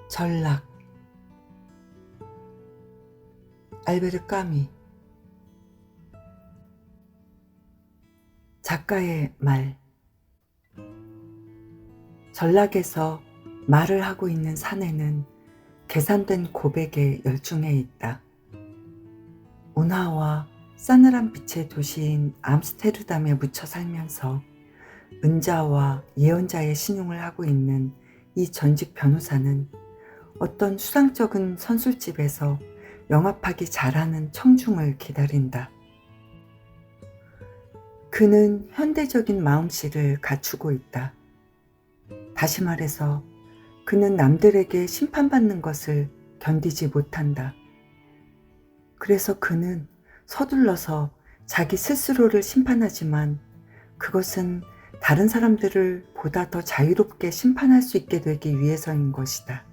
전락. 알베르 까미. 작가의 말. 전락에서 말을 하고 있는 사내는 계산된 고백에 열중해 있다. 운하와 싸늘한 빛의 도시인 암스테르담에 묻혀 살면서 은자와 예언자의 신용을 하고 있는 이 전직 변호사는 어떤 수상쩍은 선술집에서 영업하기 잘하는 청중을 기다린다. 그는 현대적인 마음씨를 갖추고 있다. 다시 말해서 그는 남들에게 심판받는 것을 견디지 못한다. 그래서 그는 서둘러서 자기 스스로를 심판하지만 그것은 다른 사람들을 보다 더 자유롭게 심판할 수 있게 되기 위해서인 것이다.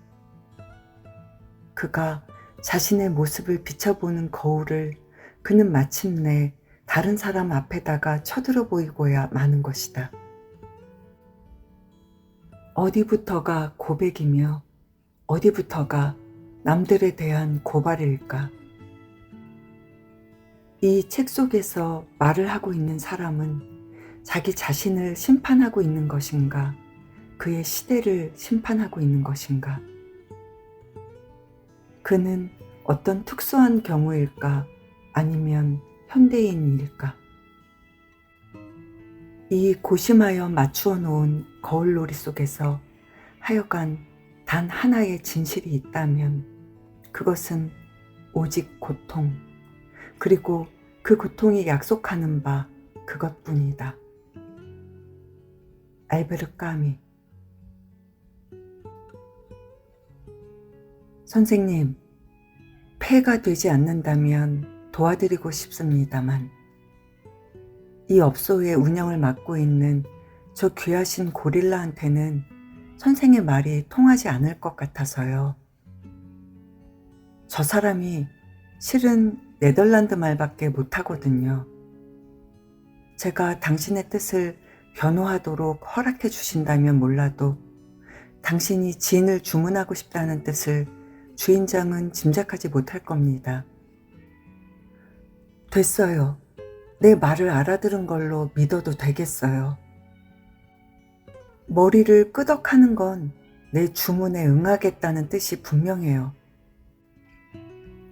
그가 자신의 모습을 비춰보는 거울을 그는 마침내 다른 사람 앞에다가 쳐들어 보이고야 마는 것이다. 어디부터가 고백이며 어디부터가 남들에 대한 고발일까? 이 책 속에서 말을 하고 있는 사람은 자기 자신을 심판하고 있는 것인가? 그의 시대를 심판하고 있는 것인가? 그는 어떤 특수한 경우일까? 아니면 현대인일까? 이 고심하여 맞추어 놓은 거울놀이 속에서 하여간 단 하나의 진실이 있다면 그것은 오직 고통, 그리고 그 고통이 약속하는 바 그것뿐이다. 알베르 까미. 선생님, 폐가 되지 않는다면 도와드리고 싶습니다만 이 업소의 운영을 맡고 있는 저 귀하신 고릴라한테는 선생의 말이 통하지 않을 것 같아서요. 저 사람이 실은 네덜란드 말밖에 못하거든요. 제가 당신의 뜻을 변호하도록 허락해 주신다면 몰라도 당신이 진을 주문하고 싶다는 뜻을 주인장은 짐작하지 못할 겁니다. 됐어요. 내 말을 알아들은 걸로 믿어도 되겠어요. 머리를 끄덕하는 건 내 주문에 응하겠다는 뜻이 분명해요.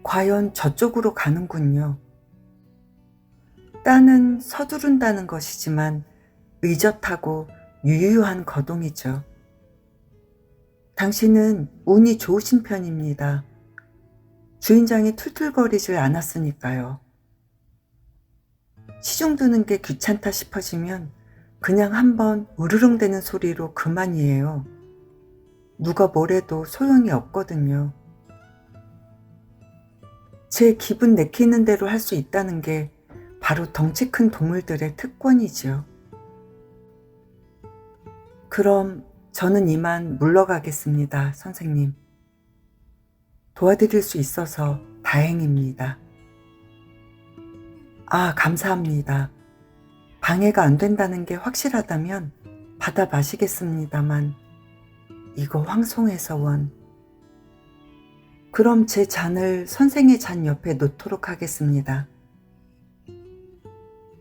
과연 저쪽으로 가는군요. 따는 서두른다는 것이지만 의젓하고 유유한 거동이죠. 당신은 운이 좋으신 편입니다. 주인장이 툴툴거리질 않았으니까요. 시중 드는 게 귀찮다 싶어지면 그냥 한번 으르렁대는 소리로 그만이에요. 누가 뭐래도 소용이 없거든요. 제 기분 내키는 대로 할 수 있다는 게 바로 덩치 큰 동물들의 특권이지요. 그럼 저는 이만 물러가겠습니다, 선생님. 도와드릴 수 있어서 다행입니다. 아, 감사합니다. 방해가 안 된다는 게 확실하다면 받아 마시겠습니다만 이거 황송해서 원. 그럼 제 잔을 선생의 잔 옆에 놓도록 하겠습니다.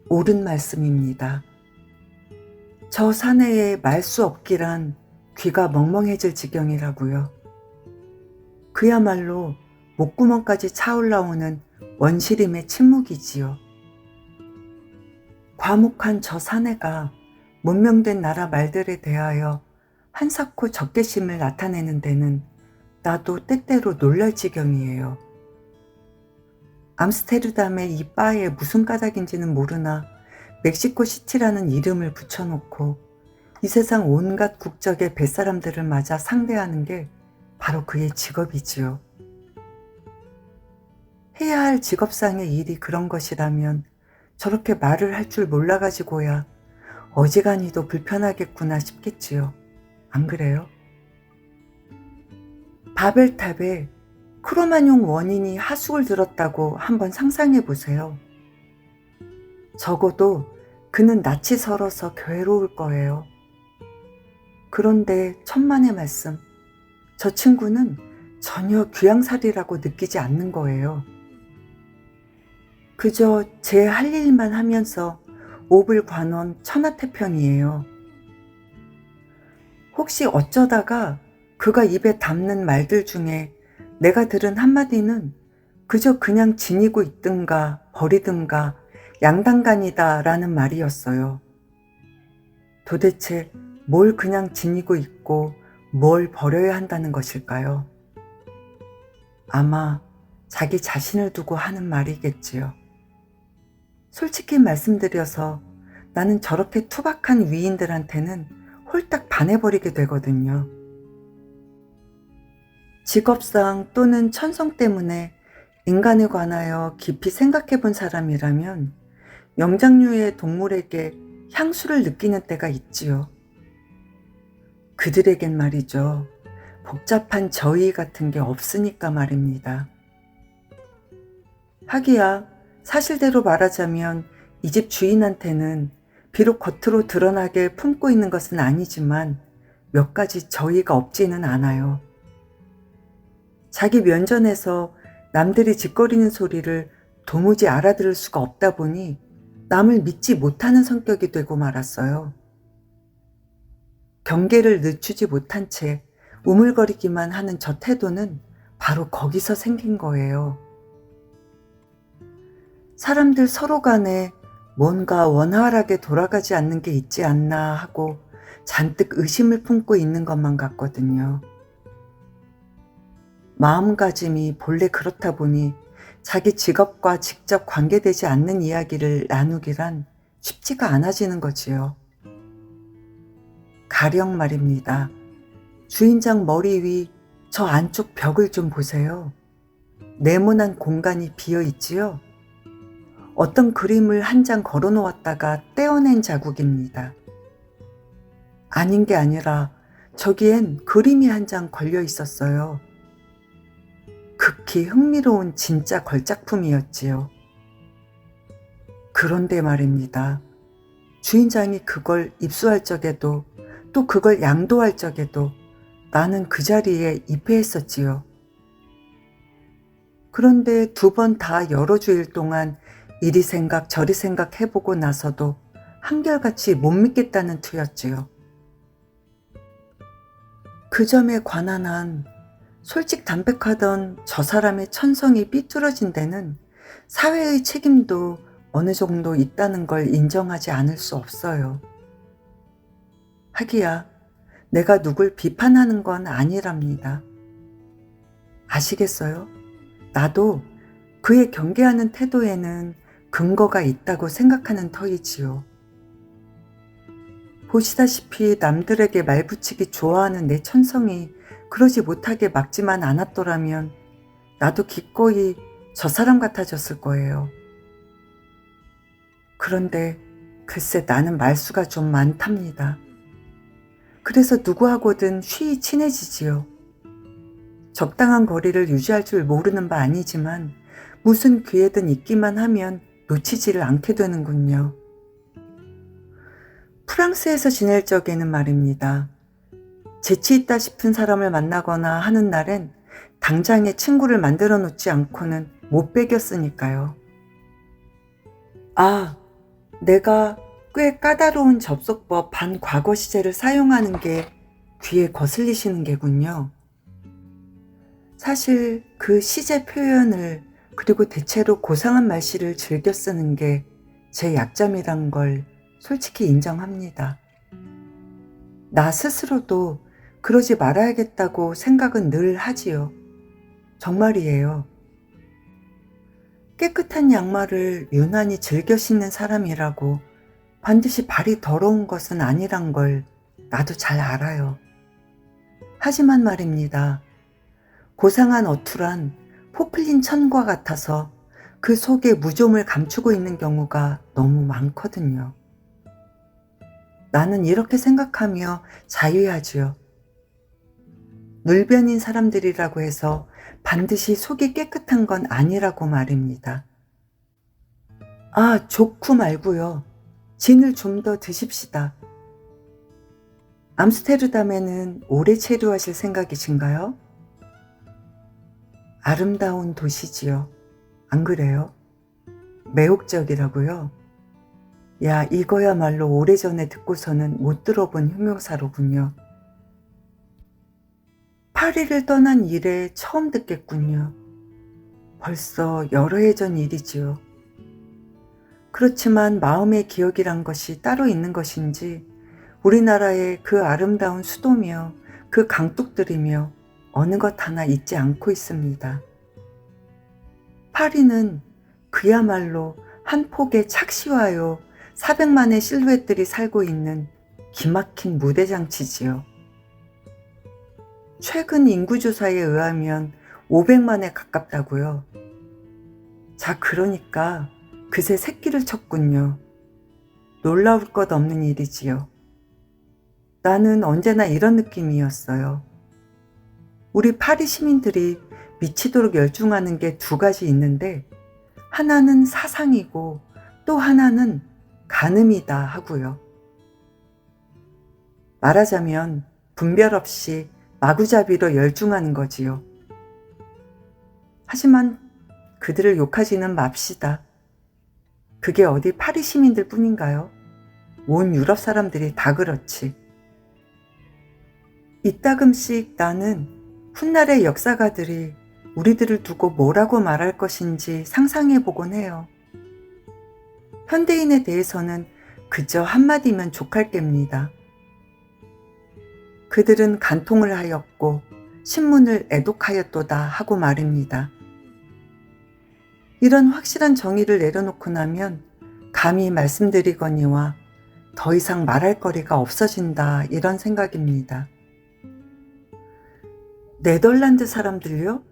옳은 말씀입니다. 저 사내에 말 수 없기란 귀가 멍멍해질 지경이라고요. 그야말로 목구멍까지 차올라오는 원시림의 침묵이지요. 과묵한 저 사내가 문명된 나라 말들에 대하여 한사코 적개심을 나타내는 데는 나도 때때로 놀랄 지경이에요. 암스테르담의 이 바에 무슨 까닭인지는 모르나 멕시코 시티라는 이름을 붙여놓고 이 세상 온갖 국적의 뱃사람들을 맞아 상대하는 게 바로 그의 직업이지요. 해야 할 직업상의 일이 그런 것이라면 저렇게 말을 할 줄 몰라가지고야 어지간히도 불편하겠구나 싶겠지요. 안 그래요? 바벨탑에 크로마뇽 원인이 하숙을 들었다고 한번 상상해 보세요. 적어도 그는 낯이 설어서 괴로울 거예요. 그런데 천만의 말씀, 저 친구는 전혀 귀양살이라고 느끼지 않는 거예요. 그저 제 할 일만 하면서 오불관원 천하태평이에요. 혹시 어쩌다가 그가 입에 담는 말들 중에 내가 들은 한마디는 그저 그냥 지니고 있든가 버리든가 양단간이다라는 말이었어요. 도대체 뭘 그냥 지니고 있고 뭘 버려야 한다는 것일까요? 아마 자기 자신을 두고 하는 말이겠지요. 솔직히 말씀드려서 나는 저렇게 투박한 위인들한테는 홀딱 반해버리게 되거든요. 직업상 또는 천성 때문에 인간에 관하여 깊이 생각해 본 사람이라면 영장류의 동물에게 향수를 느끼는 때가 있지요. 그들에겐 말이죠. 복잡한 저의 같은 게 없으니까 말입니다. 하기야 사실대로 말하자면 이 집 주인한테는 비록 겉으로 드러나게 품고 있는 것은 아니지만 몇 가지 저의가 없지는 않아요. 자기 면전에서 남들이 짓거리는 소리를 도무지 알아들을 수가 없다 보니 남을 믿지 못하는 성격이 되고 말았어요. 경계를 늦추지 못한 채 우물거리기만 하는 저 태도는 바로 거기서 생긴 거예요. 사람들 서로 간에 뭔가 원활하게 돌아가지 않는 게 있지 않나 하고 잔뜩 의심을 품고 있는 것만 같거든요. 마음가짐이 본래 그렇다 보니 자기 직업과 직접 관계되지 않는 이야기를 나누기란 쉽지가 않아지는 거지요. 가령 말입니다. 주인장 머리 위 저 안쪽 벽을 좀 보세요. 네모난 공간이 비어 있지요? 어떤 그림을 한 장 걸어 놓았다가 떼어낸 자국입니다. 아닌 게 아니라 저기엔 그림이 한 장 걸려 있었어요. 극히 흥미로운 진짜 걸작품이었지요. 그런데 말입니다. 주인장이 그걸 입수할 적에도 또 그걸 양도할 적에도 나는 그 자리에 입회했었지요. 그런데 2번 다 여러 주일 동안 이리 생각 저리 생각 해보고 나서도 한결같이 못 믿겠다는 투였지요. 그 점에 관한 한 솔직 담백하던 저 사람의 천성이 삐뚤어진 데는 사회의 책임도 어느 정도 있다는 걸 인정하지 않을 수 없어요. 하기야 내가 누굴 비판하는 건 아니랍니다. 아시겠어요? 나도 그의 경계하는 태도에는 근거가 있다고 생각하는 터이지요. 보시다시피 남들에게 말붙이기 좋아하는 내 천성이 그러지 못하게 막지만 않았더라면 나도 기꺼이 저 사람 같아졌을 거예요. 그런데 글쎄 나는 말수가 좀 많답니다. 그래서 누구하고든 쉬이 친해지지요. 적당한 거리를 유지할 줄 모르는 바 아니지만 무슨 기회든 있기만 하면 놓치지를 않게 되는군요. 프랑스에서 지낼 적에는 말입니다. 재치 있다 싶은 사람을 만나거나 하는 날엔 당장에 친구를 만들어 놓지 않고는 못 배겼으니까요. 아, 내가 꽤 까다로운 접속법 반과거 시제를 사용하는 게 귀에 거슬리시는 게군요. 사실 그 시제 표현을 그리고 대체로 고상한 말씨를 즐겨 쓰는 게 제 약점이란 걸 솔직히 인정합니다. 나 스스로도 그러지 말아야겠다고 생각은 늘 하지요. 정말이에요. 깨끗한 양말을 유난히 즐겨 신는 사람이라고 반드시 발이 더러운 것은 아니란 걸 나도 잘 알아요. 하지만 말입니다. 고상한 어투란 포플린 천과 같아서 그 속에 무좀을 감추고 있는 경우가 너무 많거든요. 나는 이렇게 생각하며 자유하지요. 눌변인 사람들이라고 해서 반드시 속이 깨끗한 건 아니라고 말입니다. 아, 좋고 말고요. 진을 좀 더 드십시다. 암스테르담에는 오래 체류하실 생각이신가요? 아름다운 도시지요. 안 그래요? 매혹적이라고요? 야, 이거야말로 오래전에 듣고서는 못 들어본 흉명사로군요. 파리를 떠난 이래 처음 듣겠군요. 벌써 여러 해 전 일이지요. 그렇지만 마음의 기억이란 것이 따로 있는 것인지 우리나라의 그 아름다운 수도며 그 강둑들이며 어느 것 하나 잊지 않고 있습니다. 파리는 그야말로 한 폭의 착시와요 400만의 실루엣들이 살고 있는 기막힌 무대장치지요. 최근 인구조사에 의하면 500만에 가깝다고요. 자, 그러니까 그새 새끼를 쳤군요. 놀라울 것 없는 일이지요. 나는 언제나 이런 느낌이었어요. 우리 파리 시민들이 미치도록 열중하는 게 두 가지 있는데 하나는 사상이고 또 하나는 간음이다 하고요. 말하자면 분별 없이 마구잡이로 열중하는 거지요. 하지만 그들을 욕하지는 맙시다. 그게 어디 파리 시민들 뿐인가요? 온 유럽 사람들이 다 그렇지. 이따금씩 나는 훗날의 역사가들이 우리들을 두고 뭐라고 말할 것인지 상상해보곤 해요. 현대인에 대해서는 그저 한마디면 족할 깹니다. 그들은 간통을 하였고 신문을 애독하였도다 하고 말입니다. 이런 확실한 정의를 내려놓고 나면 감히 말씀드리거니와 더 이상 말할 거리가 없어진다 이런 생각입니다. 네덜란드 사람들요?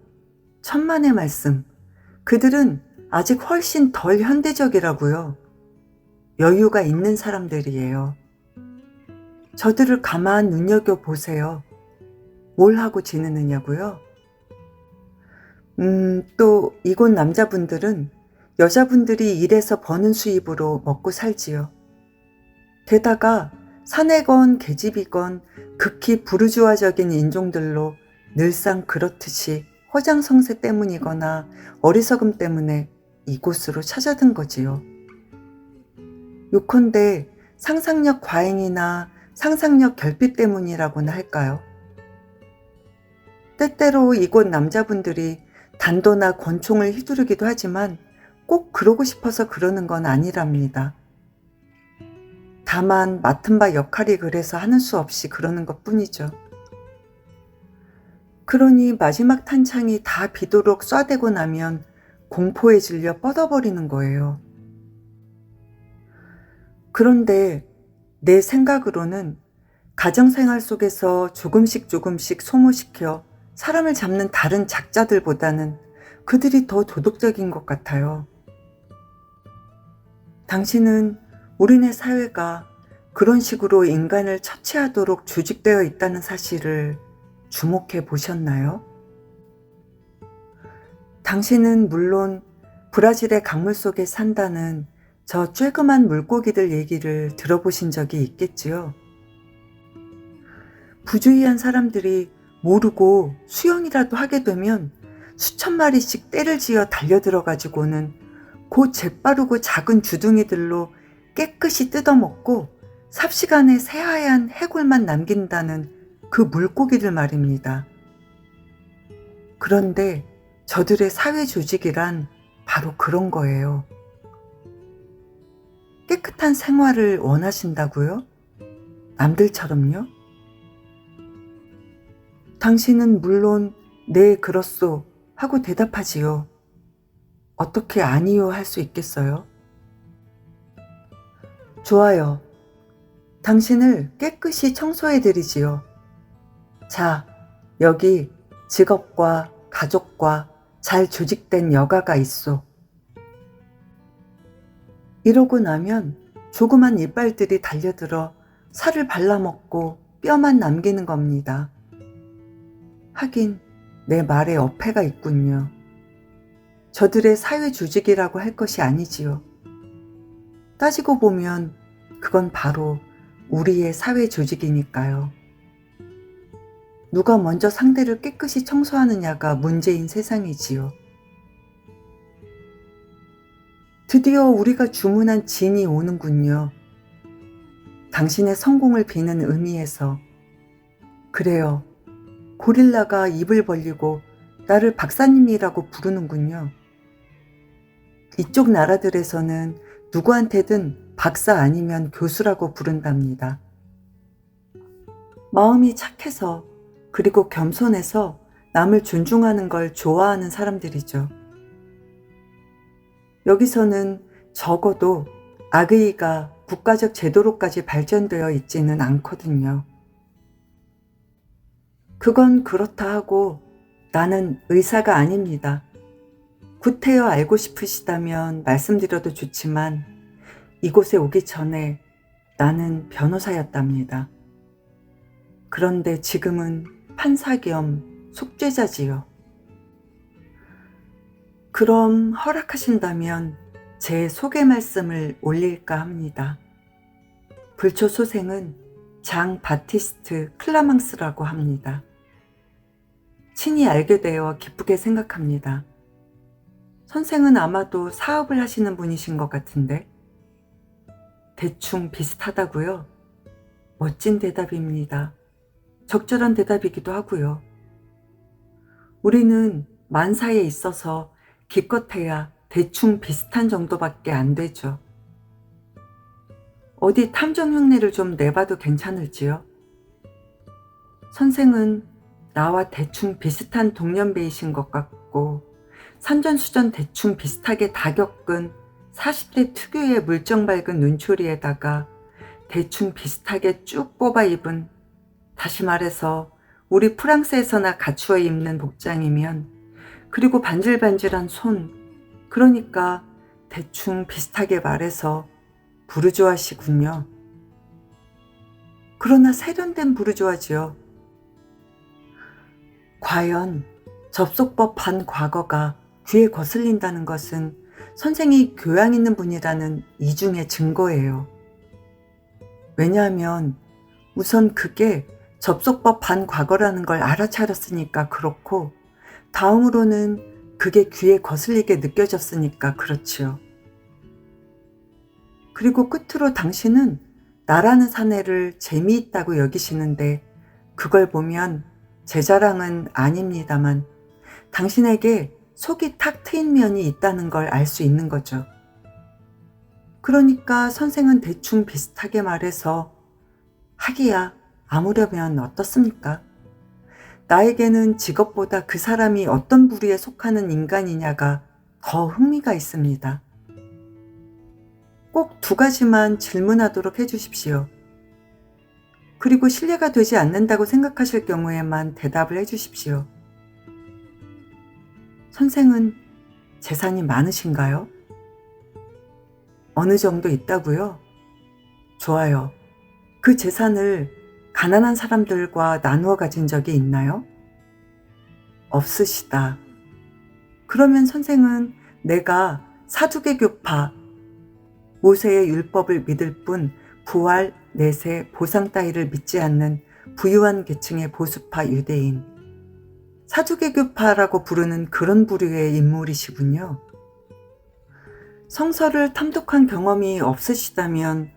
천만의 말씀. 그들은 아직 훨씬 덜 현대적이라고요. 여유가 있는 사람들이에요. 저들을 가만 눈여겨보세요. 뭘 하고 지내느냐고요? 또 이곳 남자분들은 여자분들이 일해서 버는 수입으로 먹고 살지요. 게다가 사내건 계집이건 극히 부르주아적인 인종들로 늘상 그렇듯이 허장성세 때문이거나 어리석음 때문에 이곳으로 찾아든 거지요. 요컨대 상상력 과잉이나 상상력 결핍 때문이라고나 할까요? 때때로 이곳 남자분들이 단도나 권총을 휘두르기도 하지만 꼭 그러고 싶어서 그러는 건 아니랍니다. 다만 맡은 바 역할이 그래서 하는 수 없이 그러는 것 뿐이죠. 그러니 마지막 탄창이 다 비도록 쏴대고 나면 공포에 질려 뻗어버리는 거예요. 그런데 내 생각으로는 가정생활 속에서 조금씩 소모시켜 사람을 잡는 다른 작자들보다는 그들이 더 도덕적인 것 같아요. 당신은 우리네 사회가 그런 식으로 인간을 처치하도록 조직되어 있다는 사실을 주목해 보셨나요? 당신은 물론 브라질의 강물 속에 산다는 저 쬐그만 물고기들 얘기를 들어보신 적이 있겠지요. 부주의한 사람들이 모르고 수영이라도 하게 되면 수천 마리씩 떼를 지어 달려들어가지고는 그 재빠르고 작은 주둥이들로 깨끗이 뜯어먹고 삽시간에 새하얀 해골만 남긴다는 그 물고기들 말입니다. 그런데 저들의 사회 조직이란 바로 그런 거예요. 깨끗한 생활을 원하신다고요? 남들처럼요? 당신은 물론 네 그렇소 하고 대답하지요. 어떻게 아니요 할 수 있겠어요? 좋아요. 당신을 깨끗이 청소해드리지요. 자, 여기 직업과 가족과 잘 조직된 여가가 있소. 이러고 나면 조그만 이빨들이 달려들어 살을 발라먹고 뼈만 남기는 겁니다. 하긴 내 말에 어폐가 있군요. 저들의 사회 조직이라고 할 것이 아니지요. 따지고 보면 그건 바로 우리의 사회 조직이니까요. 누가 먼저 상대를 깨끗이 청소하느냐가 문제인 세상이지요. 드디어 우리가 주문한 진이 오는군요. 당신의 성공을 비는 의미에서. 그래요. 고릴라가 입을 벌리고 나를 박사님이라고 부르는군요. 이쪽 나라들에서는 누구한테든 박사 아니면 교수라고 부른답니다. 마음이 착해서 그리고 겸손해서 남을 존중하는 걸 좋아하는 사람들이죠. 여기서는 적어도 악의가 국가적 제도로까지 발전되어 있지는 않거든요. 그건 그렇다 하고 나는 의사가 아닙니다. 구태여 알고 싶으시다면 말씀드려도 좋지만 이곳에 오기 전에 나는 변호사였답니다. 그런데 지금은 판사 겸 속죄자지요. 그럼 허락하신다면 제 소개 말씀을 올릴까 합니다. 불초소생은 장 바티스트 클라망스라고 합니다. 친히 알게 되어 기쁘게 생각합니다. 선생은 아마도 사업을 하시는 분이신 것 같은데. 대충 비슷하다고요? 멋진 대답입니다. 적절한 대답이기도 하고요. 우리는 만사에 있어서 기껏해야 대충 비슷한 정도밖에 안 되죠. 어디 탐정 흉내를 좀 내봐도 괜찮을지요? 선생은 나와 대충 비슷한 동년배이신 것 같고 산전수전 대충 비슷하게 다 겪은 40대 특유의 물정 밝은 눈초리에다가 대충 비슷하게 쭉 뽑아 입은, 다시 말해서 우리 프랑스에서나 갖추어 입는 복장이면, 그리고 반질반질한 손, 그러니까 대충 비슷하게 말해서 부르주아시군요. 그러나 세련된 부르주아지요. 과연 접속법 반 과거가 귀에 거슬린다는 것은 선생이 교양 있는 분이라는 이중의 증거예요. 왜냐하면 우선 그게 접속법 반 과거라는 걸 알아차렸으니까 그렇고, 다음으로는 그게 귀에 거슬리게 느껴졌으니까 그렇지요. 그리고 끝으로 당신은 나라는 사내를 재미있다고 여기시는데, 그걸 보면 제 자랑은 아닙니다만 당신에게 속이 탁 트인 면이 있다는 걸 알 수 있는 거죠. 그러니까 선생은 대충 비슷하게 말해서 하기야 아무려면 어떻습니까? 나에게는 직업보다 그 사람이 어떤 부류에 속하는 인간이냐가 더 흥미가 있습니다. 꼭 2가지만 질문하도록 해주십시오. 그리고 신뢰가 되지 않는다고 생각하실 경우에만 대답을 해주십시오. 선생은 재산이 많으신가요? 어느 정도 있다고요? 좋아요. 그 재산을 가난한 사람들과 나누어 가진 적이 있나요? 없으시다. 그러면 선생은 내가 사두개교파, 모세의 율법을 믿을 뿐 부활, 내세, 보상 따위를 믿지 않는 부유한 계층의 보수파 유대인, 사두개교파라고 부르는 그런 부류의 인물이시군요. 성서를 탐독한 경험이 없으시다면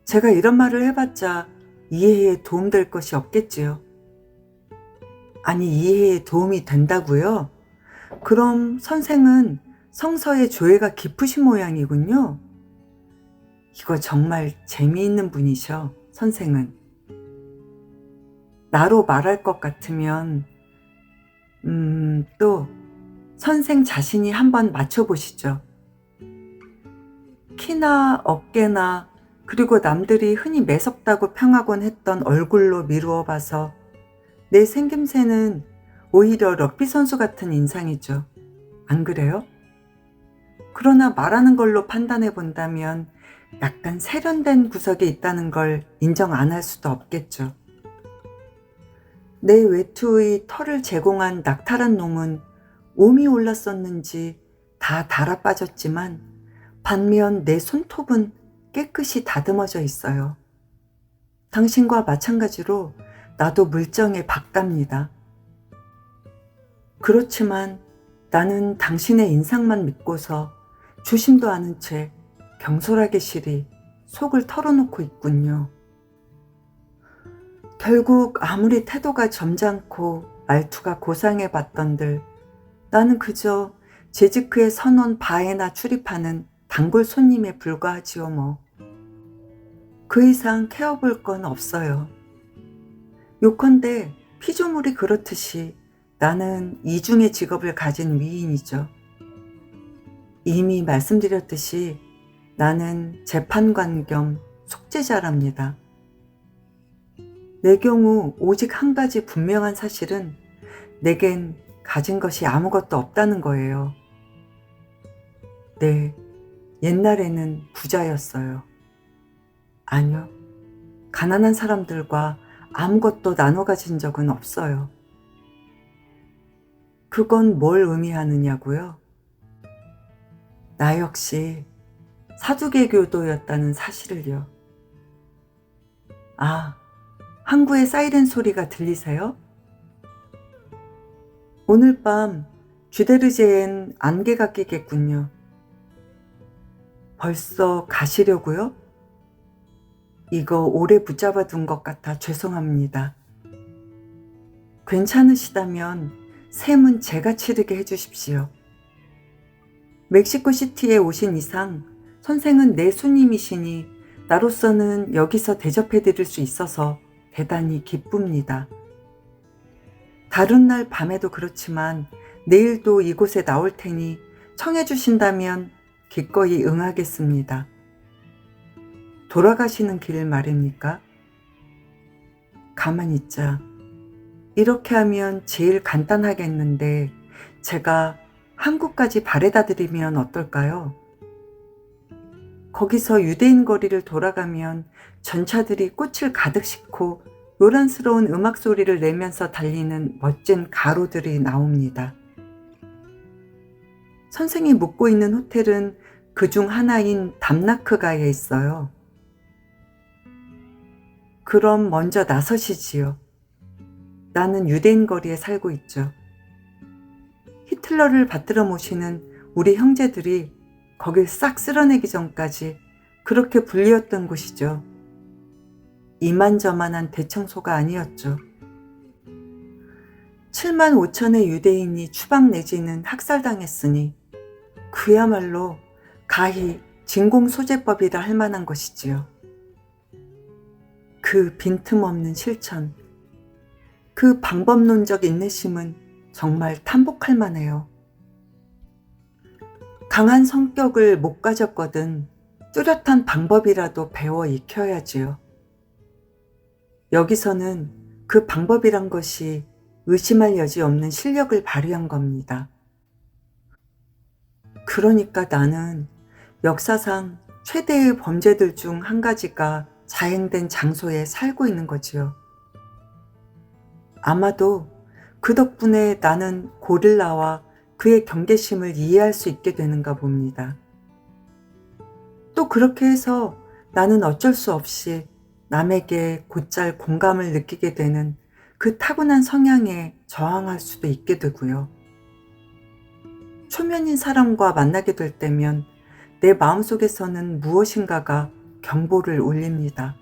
제가 이런 말을 해봤자 이해에 도움될 것이 없겠지요. 아니, 이해에 도움이 된다고요? 그럼 선생은 성서의 조예가 깊으신 모양이군요. 이거 정말 재미있는 분이셔, 선생은. 나로 말할 것 같으면 또 선생 자신이 한번 맞춰보시죠. 키나 어깨나 그리고 남들이 흔히 매섭다고 평하곤 했던 얼굴로 미루어 봐서 내 생김새는 오히려 럭비 선수 같은 인상이죠. 안 그래요? 그러나 말하는 걸로 판단해 본다면 약간 세련된 구석이 있다는 걸 인정 안 할 수도 없겠죠. 내 외투의 털을 제공한 낙탈한 놈은 옴이 올랐었는지 다 달아 빠졌지만 반면 내 손톱은 깨끗이 다듬어져 있어요. 당신과 마찬가지로 나도 물정에 박답니다. 그렇지만 나는 당신의 인상만 믿고서 주심도 않은 채 경솔하게 시리 속을 털어놓고 있군요. 결국 아무리 태도가 점잖고 말투가 고상해 봤던들 나는 그저 재즈크의 선원 바에나 출입하는 단골 손님에 불과하지요 뭐. 그 이상 케어볼 건 없어요. 요컨대 피조물이 그렇듯이 나는 이중의 직업을 가진 위인이죠. 이미 말씀드렸듯이 나는 재판관 겸 속죄자랍니다. 내 경우 오직 한 가지 분명한 사실은 내겐 가진 것이 아무것도 없다는 거예요. 네, 옛날에는 부자였어요. 아니요, 가난한 사람들과 아무것도 나눠 가진 적은 없어요. 그건 뭘 의미하느냐고요? 나 역시 사두개교도였다는 사실을요. 아, 항구의 사이렌 소리가 들리세요? 오늘 밤 쥐데르제엔 안개가 끼겠군요. 벌써 가시려고요? 이거 오래 붙잡아 둔 것 같아 죄송합니다. 괜찮으시다면 셈은 제가 치르게 해주십시오. 멕시코시티에 오신 이상 선생은 내 손님이시니 나로서는 여기서 대접해 드릴 수 있어서 대단히 기쁩니다. 다른 날 밤에도 그렇지만 내일도 이곳에 나올 테니 청해 주신다면 기꺼이 응하겠습니다. 돌아가시는 길 말입니까? 가만히 있자. 이렇게 하면 제일 간단하겠는데 제가 한국까지 바래다 드리면 어떨까요? 거기서 유대인 거리를 돌아가면 전차들이 꽃을 가득 싣고 요란스러운 음악 소리를 내면서 달리는 멋진 가로들이 나옵니다. 선생이 묵고 있는 호텔은 그중 하나인 담나크가에 있어요. 그럼 먼저 나서시지요. 나는 유대인 거리에 살고 있죠. 히틀러를 받들어 모시는 우리 형제들이 거길 싹 쓸어내기 전까지 그렇게 불리웠던 곳이죠. 이만저만한 대청소가 아니었죠. 7만 5천의 유대인이 추방 내지는 학살당했으니 그야말로 가히 진공소재법이라 할 만한 것이지요. 그 빈틈없는 실천, 그 방법론적 인내심은 정말 탐복할 만해요. 강한 성격을 못 가졌거든 뚜렷한 방법이라도 배워 익혀야지요. 여기서는 그 방법이란 것이 의심할 여지 없는 실력을 발휘한 겁니다. 그러니까 나는 역사상 최대의 범죄들 중 한 가지가 자행된 장소에 살고 있는 거지요. 아마도 그 덕분에 나는 고릴라와 그의 경계심을 이해할 수 있게 되는가 봅니다. 또 그렇게 해서 나는 어쩔 수 없이 남에게 곧잘 공감을 느끼게 되는 그 타고난 성향에 저항할 수도 있게 되고요. 초면인 사람과 만나게 될 때면 내 마음속에서는 무엇인가가 경보를 울립니다.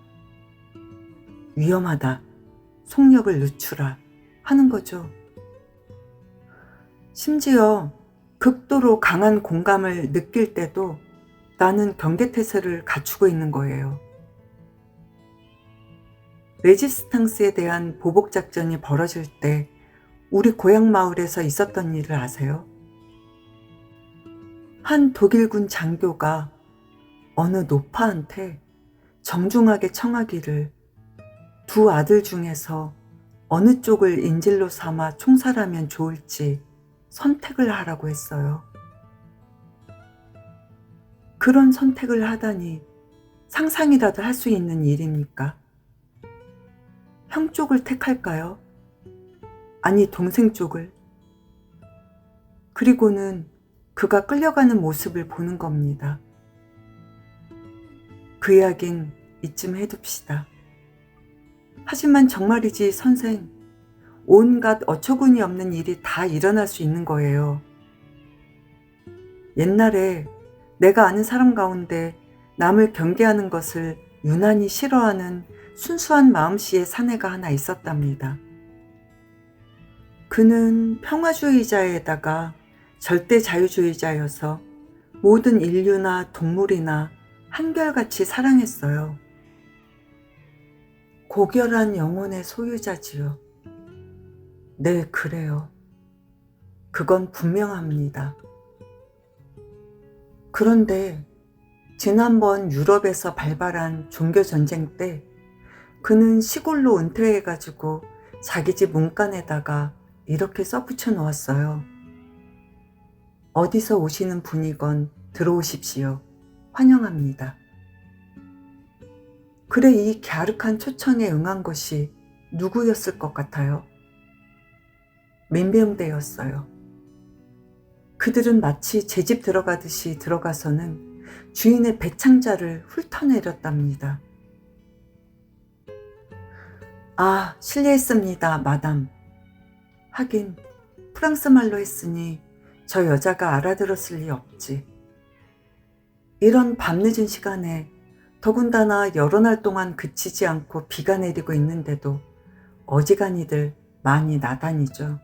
위험하다, 속력을 늦추라 하는 거죠. 심지어 극도로 강한 공감을 느낄 때도 나는 경계태세를 갖추고 있는 거예요. 레지스탕스에 대한 보복작전이 벌어질 때 우리 고향 마을에서 있었던 일을 아세요? 한 독일군 장교가 어느 노파한테 정중하게 청하기를 두 아들 중에서 어느 쪽을 인질로 삼아 총살하면 좋을지 선택을 하라고 했어요. 그런 선택을 하다니 상상이라도 할 수 있는 일입니까? 형 쪽을 택할까요? 아니, 동생 쪽을. 그리고는 그가 끌려가는 모습을 보는 겁니다. 그 이야긴 이쯤 해둡시다. 하지만 정말이지 선생, 온갖 어처구니 없는 일이 다 일어날 수 있는 거예요. 옛날에 내가 아는 사람 가운데 남을 경계하는 것을 유난히 싫어하는 순수한 마음씨의 사내가 하나 있었답니다. 그는 평화주의자에다가 절대 자유주의자여서 모든 인류나 동물이나 한결같이 사랑했어요. 고결한 영혼의 소유자지요. 네, 그래요. 그건 분명합니다. 그런데 지난번 유럽에서 발발한 종교전쟁 때 그는 시골로 은퇴해가지고 자기 집 문간에다가 이렇게 써붙여 놓았어요. 어디서 오시는 분이건 들어오십시오. 환영합니다. 그래, 이 갸륵한 초청에 응한 것이 누구였을 것 같아요? 민병대였어요. 그들은 마치 제 집 들어가듯이 들어가서는 주인의 배창자를 훑어내렸답니다. 아, 실례했습니다, 마담. 하긴 프랑스 말로 했으니 저 여자가 알아들었을 리 없지. 이런 밤늦은 시간에 더군다나 여러 날 동안 그치지 않고 비가 내리고 있는데도 어지간히들 많이 나다니죠.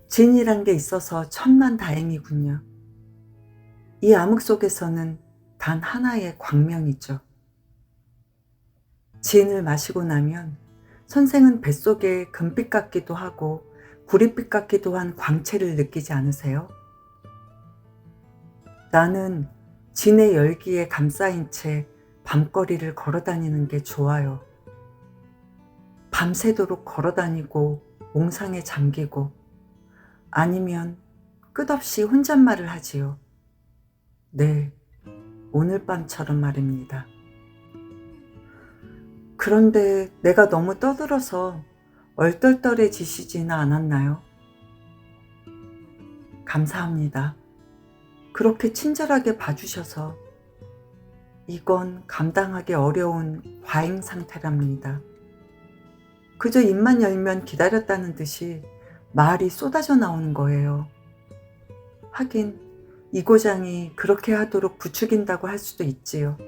진이란 게 있어서 천만다행이군요. 이 암흑 속에서는 단 하나의 광명이죠. 진을 마시고 나면 선생은 뱃속에 금빛 같기도 하고 구릿빛 같기도 한 광채를 느끼지 않으세요? 나는 진의 열기에 감싸인 채 밤거리를 걸어다니는 게 좋아요. 밤새도록 걸어다니고 몽상에 잠기고 아니면 끝없이 혼잣말을 하지요. 네, 오늘 밤처럼 말입니다. 그런데 내가 너무 떠들어서 얼떨떨해지시지는 않았나요? 감사합니다. 그렇게 친절하게 봐주셔서. 이건 감당하기 어려운 과잉 상태랍니다. 그저 입만 열면 기다렸다는 듯이 말이 쏟아져 나오는 거예요. 하긴 이 고장이 그렇게 하도록 부추긴다고 할 수도 있지요.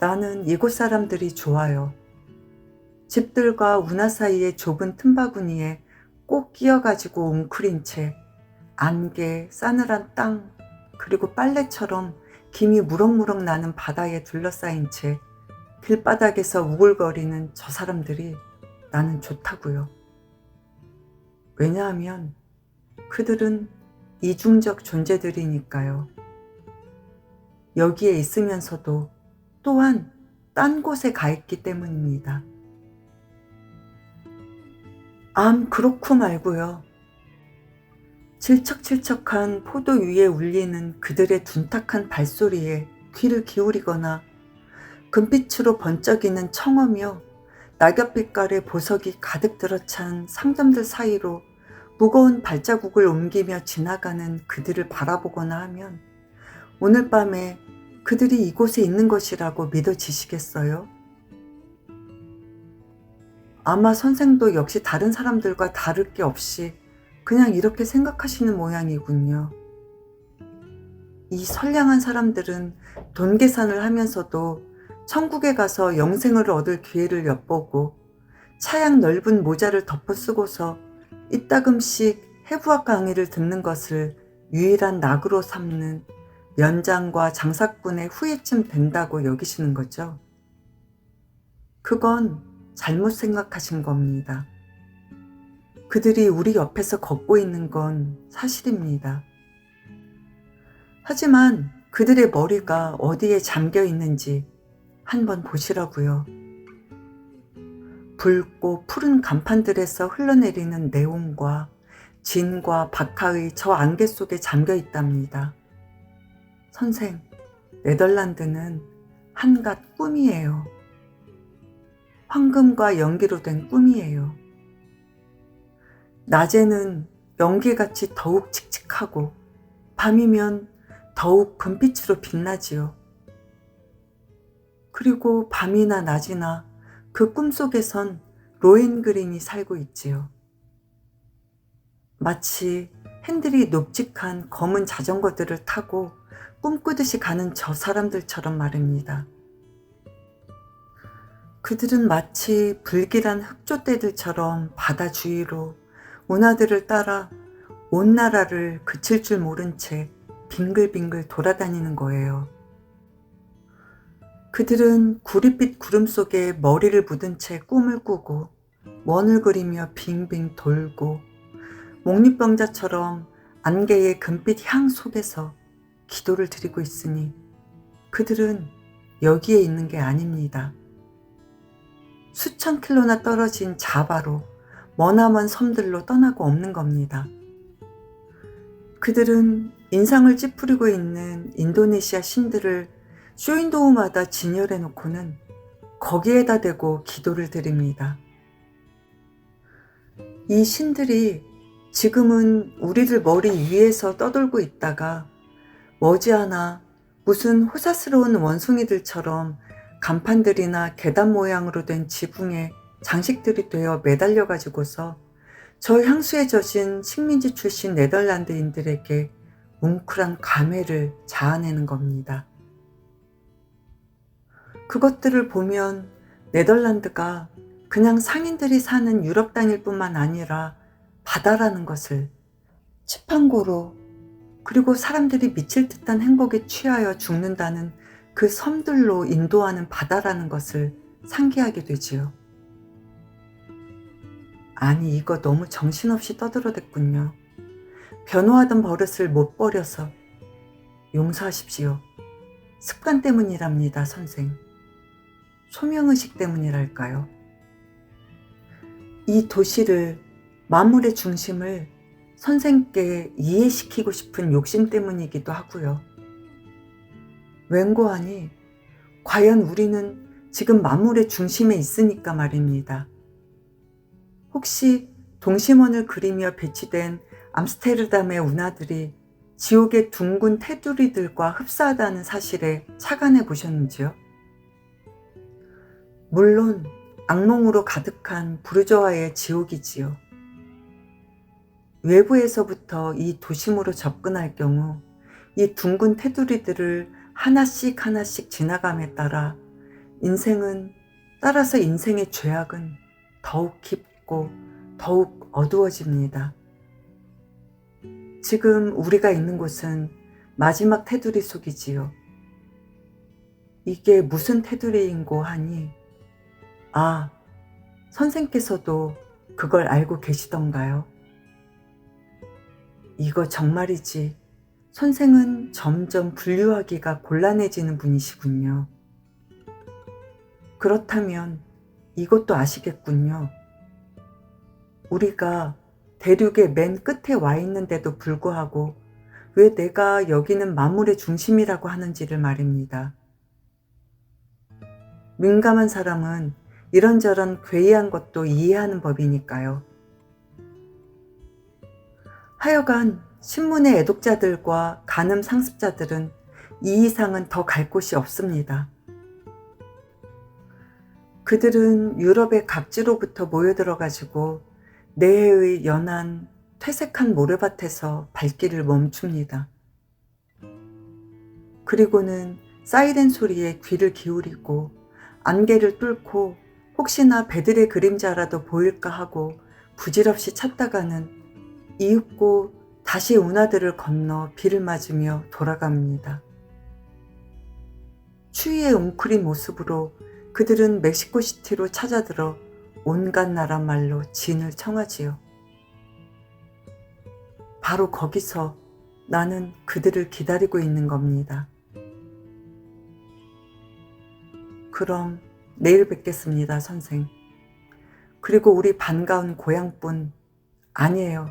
나는 이곳 사람들이 좋아요. 집들과 운하 사이의 좁은 틈바구니에 꼭 끼어가지고 웅크린 채 안개, 싸늘한 땅, 그리고 빨래처럼 김이 무럭무럭 나는 바다에 둘러싸인 채 길바닥에서 우글거리는 저 사람들이 나는 좋다고요. 왜냐하면 그들은 이중적 존재들이니까요. 여기에 있으면서도 또한 딴 곳에 가 있기 때문입니다. 그렇고 말고요. 질척질척한 포도 위에 울리는 그들의 둔탁한 발소리에 귀를 기울이거나 금빛으로 번쩍이는 청어며 낙엽빛깔의 보석이 가득 들어찬 상점들 사이로 무거운 발자국을 옮기며 지나가는 그들을 바라보거나 하면 오늘 밤에 그들이 이곳에 있는 것이라고 믿어지시겠어요? 아마 선생도 역시 다른 사람들과 다를 게 없이 그냥 이렇게 생각하시는 모양이군요. 이 선량한 사람들은 돈 계산을 하면서도 천국에 가서 영생을 얻을 기회를 엿보고 차양 넓은 모자를 덮어 쓰고서 이따금씩 해부학 강의를 듣는 것을 유일한 낙으로 삼는 연장과 장사꾼의 후예쯤 된다고 여기시는 거죠. 그건 잘못 생각하신 겁니다. 그들이 우리 옆에서 걷고 있는 건 사실입니다. 하지만 그들의 머리가 어디에 잠겨 있는지 한번 보시라고요. 붉고 푸른 간판들에서 흘러내리는 네온과 진과 박하의 저 안개 속에 잠겨 있답니다. 선생, 네덜란드는 한갓 꿈이에요. 황금과 연기로 된 꿈이에요. 낮에는 연기같이 더욱 칙칙하고 밤이면 더욱 금빛으로 빛나지요. 그리고 밤이나 낮이나 그 꿈속에선 로엔그린이 살고 있지요. 마치 핸들이 높직한 검은 자전거들을 타고 꿈꾸듯이 가는 저 사람들처럼 말입니다. 그들은 마치 불길한 흑조대들처럼 바다 주위로 운하들을 따라 온 나라를 그칠 줄 모른 채 빙글빙글 돌아다니는 거예요. 그들은 구릿빛 구름 속에 머리를 묻은 채 꿈을 꾸고 원을 그리며 빙빙 돌고 목립병자처럼 안개의 금빛 향 속에서 기도를 드리고 있으니 그들은 여기에 있는 게 아닙니다. 수천 킬로나 떨어진 자바로 머나먼 섬들로 떠나고 없는 겁니다. 그들은 인상을 찌푸리고 있는 인도네시아 신들을 쇼윈도우마다 진열해 놓고는 거기에다 대고 기도를 드립니다. 이 신들이 지금은 우리들 머리 위에서 떠돌고 있다가 머지않아 무슨 호사스러운 원숭이들처럼 간판들이나 계단 모양으로 된 지붕에 장식들이 되어 매달려 가지고서 저 향수에 젖은 식민지 출신 네덜란드인들에게 뭉클한 감회를 자아내는 겁니다. 그것들을 보면 네덜란드가 그냥 상인들이 사는 유럽 땅일 뿐만 아니라 바다라는 것을 치판고로, 그리고 사람들이 미칠 듯한 행복에 취하여 죽는다는 그 섬들로 인도하는 바다라는 것을 상기하게 되지요. 아니, 이거 너무 정신없이 떠들어댔군요. 변호하던 버릇을 못 버려서 용서하십시오. 습관 때문이랍니다, 선생. 소명의식 때문이랄까요? 이 도시를, 만물의 중심을 선생께 이해시키고 싶은 욕심 때문이기도 하고요. 웬고하니 과연 우리는 지금 만물의 중심에 있으니까 말입니다. 혹시 동심원을 그리며 배치된 암스테르담의 운하들이 지옥의 둥근 테두리들과 흡사하다는 사실에 착안해 보셨는지요? 물론 악몽으로 가득한 부르주아의 지옥이지요. 외부에서부터 이 도심으로 접근할 경우 이 둥근 테두리들을 하나씩 하나씩 지나감에 따라 따라서 인생의 죄악은 더욱 깊고 더욱 어두워집니다. 지금 우리가 있는 곳은 마지막 테두리 속이지요. 이게 무슨 테두리인고 하니, 아, 선생께서도 그걸 알고 계시던가요? 이거 정말이지. 선생은 점점 분류하기가 곤란해지는 분이시군요. 그렇다면 이것도 아시겠군요. 우리가 대륙의 맨 끝에 와 있는데도 불구하고 왜 내가 여기는 만물의 중심이라고 하는지를 말입니다. 민감한 사람은 이런저런 괴이한 것도 이해하는 법이니까요. 하여간 신문의 애독자들과 간음 상습자들은 이 이상은 더 갈 곳이 없습니다. 그들은 유럽의 각지로부터 모여들어가지고 내해의 연한 퇴색한 모래밭에서 발길을 멈춥니다. 그리고는 사이렌 소리에 귀를 기울이고 안개를 뚫고 혹시나 배들의 그림자라도 보일까 하고 부질없이 찾다가는 이윽고 다시 운하들을 건너 비를 맞으며 돌아갑니다. 추위에 웅크린 모습으로 그들은 멕시코시티로 찾아들어 온갖 나라 말로 진을 청하지요. 바로 거기서 나는 그들을 기다리고 있는 겁니다. 그럼 내일 뵙겠습니다, 선생. 그리고 우리 반가운 고향분, 아니에요.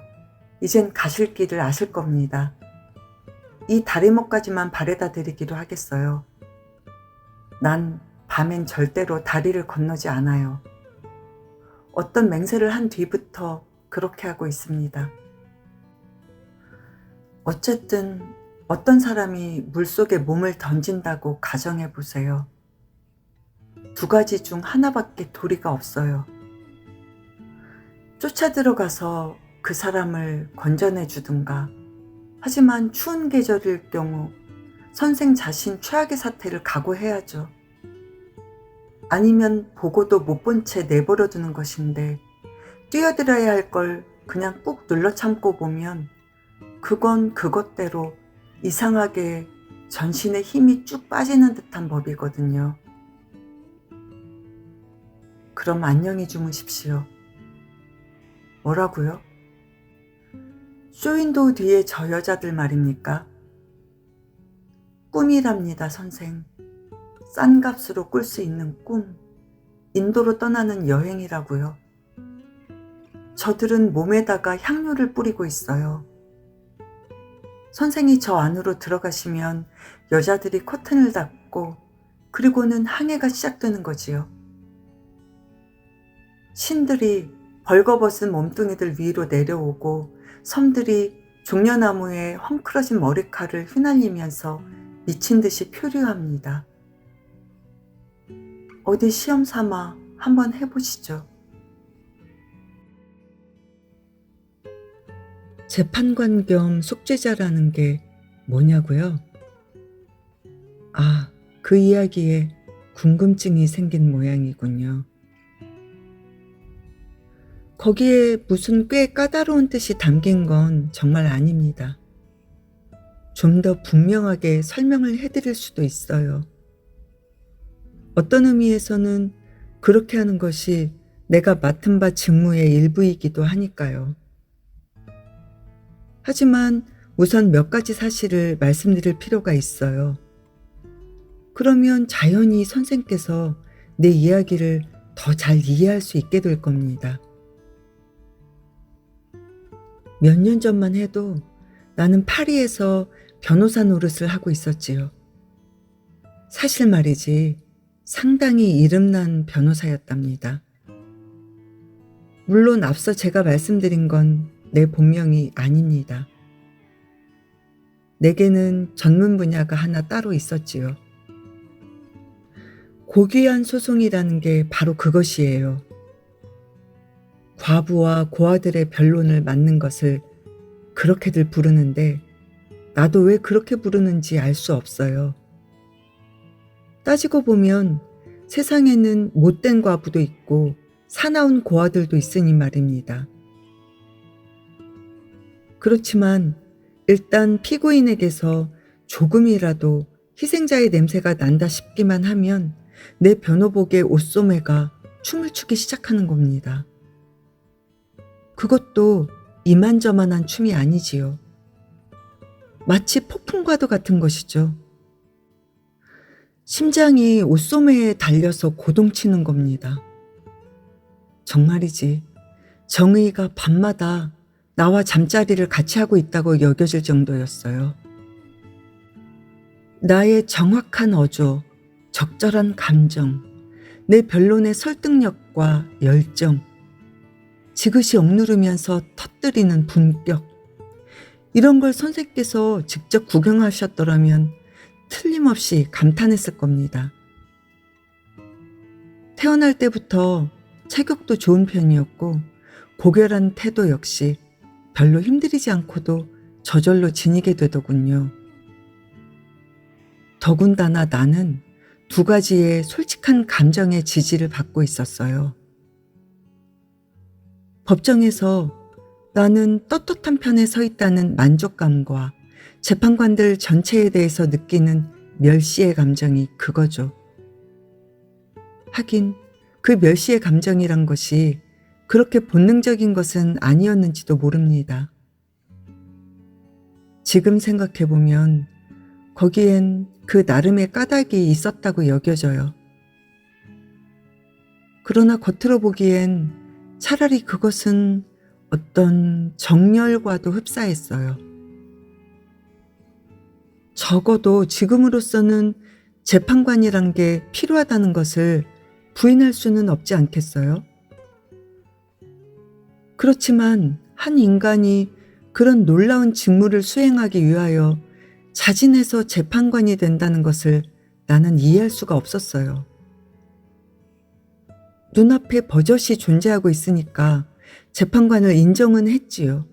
이젠 가실 길을 아실 겁니다. 이 다리목까지만 바래다 드리기도 하겠어요. 난 밤엔 절대로 다리를 건너지 않아요. 어떤 맹세를 한 뒤부터 그렇게 하고 있습니다. 어쨌든 어떤 사람이 물속에 몸을 던진다고 가정해 보세요. 두 가지 중 하나밖에 도리가 없어요. 쫓아 들어가서 그 사람을 건져내 주든가, 하지만 추운 계절일 경우 선생 자신 최악의 사태를 각오해야죠. 아니면 보고도 못 본 채 내버려 두는 것인데, 뛰어들어야 할 걸 그냥 꾹 눌러 참고 보면 그건 그것대로 이상하게 전신에 힘이 쭉 빠지는 듯한 법이거든요. 그럼 안녕히 주무십시오. 뭐라고요? 쇼윈도우 뒤에 저 여자들 말입니까? 꿈이랍니다, 선생. 싼 값으로 꿀 수 있는 꿈. 인도로 떠나는 여행이라고요. 저들은 몸에다가 향료를 뿌리고 있어요. 선생이 저 안으로 들어가시면 여자들이 커튼을 닫고 그리고는 항해가 시작되는 거지요. 신들이 벌거벗은 몸뚱이들 위로 내려오고 섬들이 종려나무에 헝클어진 머리칼을 휘날리면서 미친 듯이 표류합니다. 어디 시험 삼아 한번 해보시죠. 재판관 겸 속죄자라는 게 뭐냐고요? 아, 그 이야기에 궁금증이 생긴 모양이군요. 거기에 무슨 꽤 까다로운 뜻이 담긴 건 정말 아닙니다. 좀 더 분명하게 설명을 해드릴 수도 있어요. 어떤 의미에서는 그렇게 하는 것이 내가 맡은 바 직무의 일부이기도 하니까요. 하지만 우선 몇 가지 사실을 말씀드릴 필요가 있어요. 그러면 자연히 선생께서 내 이야기를 더 잘 이해할 수 있게 될 겁니다. 몇 년 전만 해도 나는 파리에서 변호사 노릇을 하고 있었지요. 사실 말이지, 상당히 이름난 변호사였답니다. 물론 앞서 제가 말씀드린 건 내 본명이 아닙니다. 내게는 전문 분야가 하나 따로 있었지요. 고귀한 소송이라는 게 바로 그것이에요. 과부와 고아들의 변론을 맡는 것을 그렇게들 부르는데 나도 왜 그렇게 부르는지 알 수 없어요. 따지고 보면 세상에는 못된 과부도 있고 사나운 고아들도 있으니 말입니다. 그렇지만 일단 피고인에게서 조금이라도 희생자의 냄새가 난다 싶기만 하면 내 변호복의 옷소매가 춤을 추기 시작하는 겁니다. 그것도 이만저만한 춤이 아니지요. 마치 폭풍과도 같은 것이죠. 심장이 옷소매에 달려서 고동치는 겁니다. 정말이지, 정의가 밤마다 나와 잠자리를 같이 하고 있다고 여겨질 정도였어요. 나의 정확한 어조, 적절한 감정, 내 변론의 설득력과 열정, 지그시 억누르면서 터뜨리는 분격, 이런 걸 선생께서 직접 구경하셨더라면 틀림없이 감탄했을 겁니다. 태어날 때부터 체격도 좋은 편이었고 고결한 태도 역시 별로 힘들이지 않고도 저절로 지니게 되더군요. 더군다나 나는 두 가지의 솔직한 감정의 지지를 받고 있었어요. 법정에서 나는 떳떳한 편에 서 있다는 만족감과 재판관들 전체에 대해서 느끼는 멸시의 감정이 그거죠. 하긴 그 멸시의 감정이란 것이 그렇게 본능적인 것은 아니었는지도 모릅니다. 지금 생각해보면 거기엔 그 나름의 까닭이 있었다고 여겨져요. 그러나 겉으로 보기엔 차라리 그것은 어떤 정열과도 흡사했어요. 적어도 지금으로서는 재판관이란 게 필요하다는 것을 부인할 수는 없지 않겠어요? 그렇지만 한 인간이 그런 놀라운 직무를 수행하기 위하여 자진해서 재판관이 된다는 것을 나는 이해할 수가 없었어요. 눈앞에 버젓이 존재하고 있으니까 재판관을 인정은 했지요.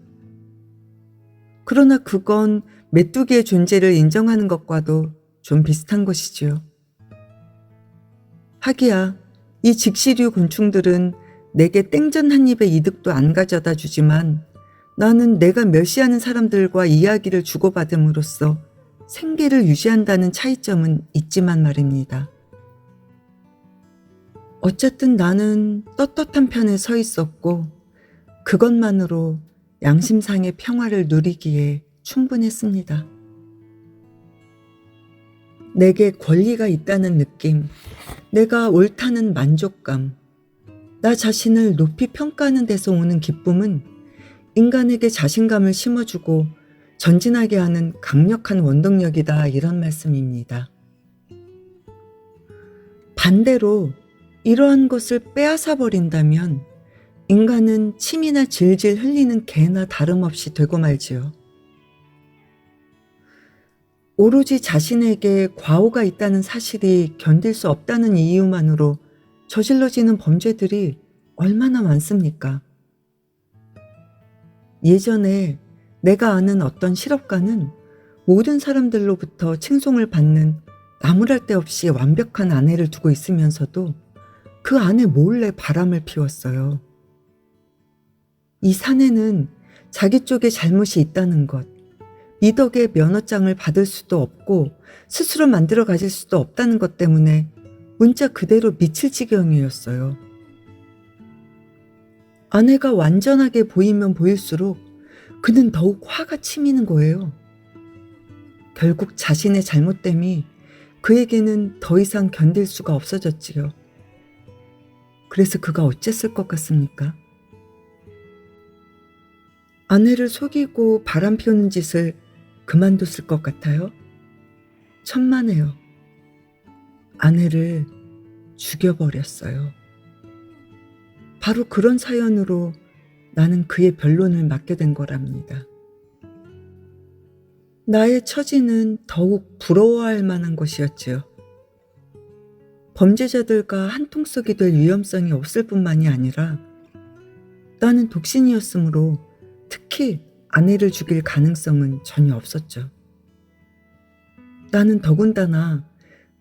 그러나 그건 메뚜기의 존재를 인정하는 것과도 좀 비슷한 것이지요. 하기야 이 직시류 곤충들은 내게 땡전 한 입의 이득도 안 가져다 주지만 나는 내가 멸시하는 사람들과 이야기를 주고받음으로써 생계를 유지한다는 차이점은 있지만 말입니다. 어쨌든 나는 떳떳한 편에 서 있었고 그것만으로 양심상의 평화를 누리기에 충분했습니다. 내게 권리가 있다는 느낌, 내가 옳다는 만족감, 나 자신을 높이 평가하는 데서 오는 기쁨은 인간에게 자신감을 심어주고 전진하게 하는 강력한 원동력이다, 이런 말씀입니다. 반대로 이러한 것을 빼앗아 버린다면 인간은 침이나 질질 흘리는 개나 다름없이 되고 말지요. 오로지 자신에게 과오가 있다는 사실이 견딜 수 없다는 이유만으로 저질러지는 범죄들이 얼마나 많습니까? 예전에 내가 아는 어떤 실업가는 모든 사람들로부터 칭송을 받는 나무랄 데 없이 완벽한 아내를 두고 있으면서도 그 아내 몰래 바람을 피웠어요. 이 사내는 자기 쪽에 잘못이 있다는 것, 미덕의 면허장을 받을 수도 없고 스스로 만들어 가질 수도 없다는 것 때문에 문자 그대로 미칠 지경이었어요. 아내가 완전하게 보이면 보일수록 그는 더욱 화가 치미는 거예요. 결국 자신의 잘못됨이 그에게는 더 이상 견딜 수가 없어졌지요. 그래서 그가 어쨌을 것 같습니까? 아내를 속이고 바람 피우는 짓을 그만뒀을 것 같아요? 천만에요. 아내를 죽여버렸어요. 바로 그런 사연으로 나는 그의 변론을 맡게 된 거랍니다. 나의 처지는 더욱 부러워할 만한 것이었지요. 범죄자들과 한통속이 될 위험성이 없을 뿐만이 아니라 나는 독신이었으므로 특히 아내를 죽일 가능성은 전혀 없었죠. 나는 더군다나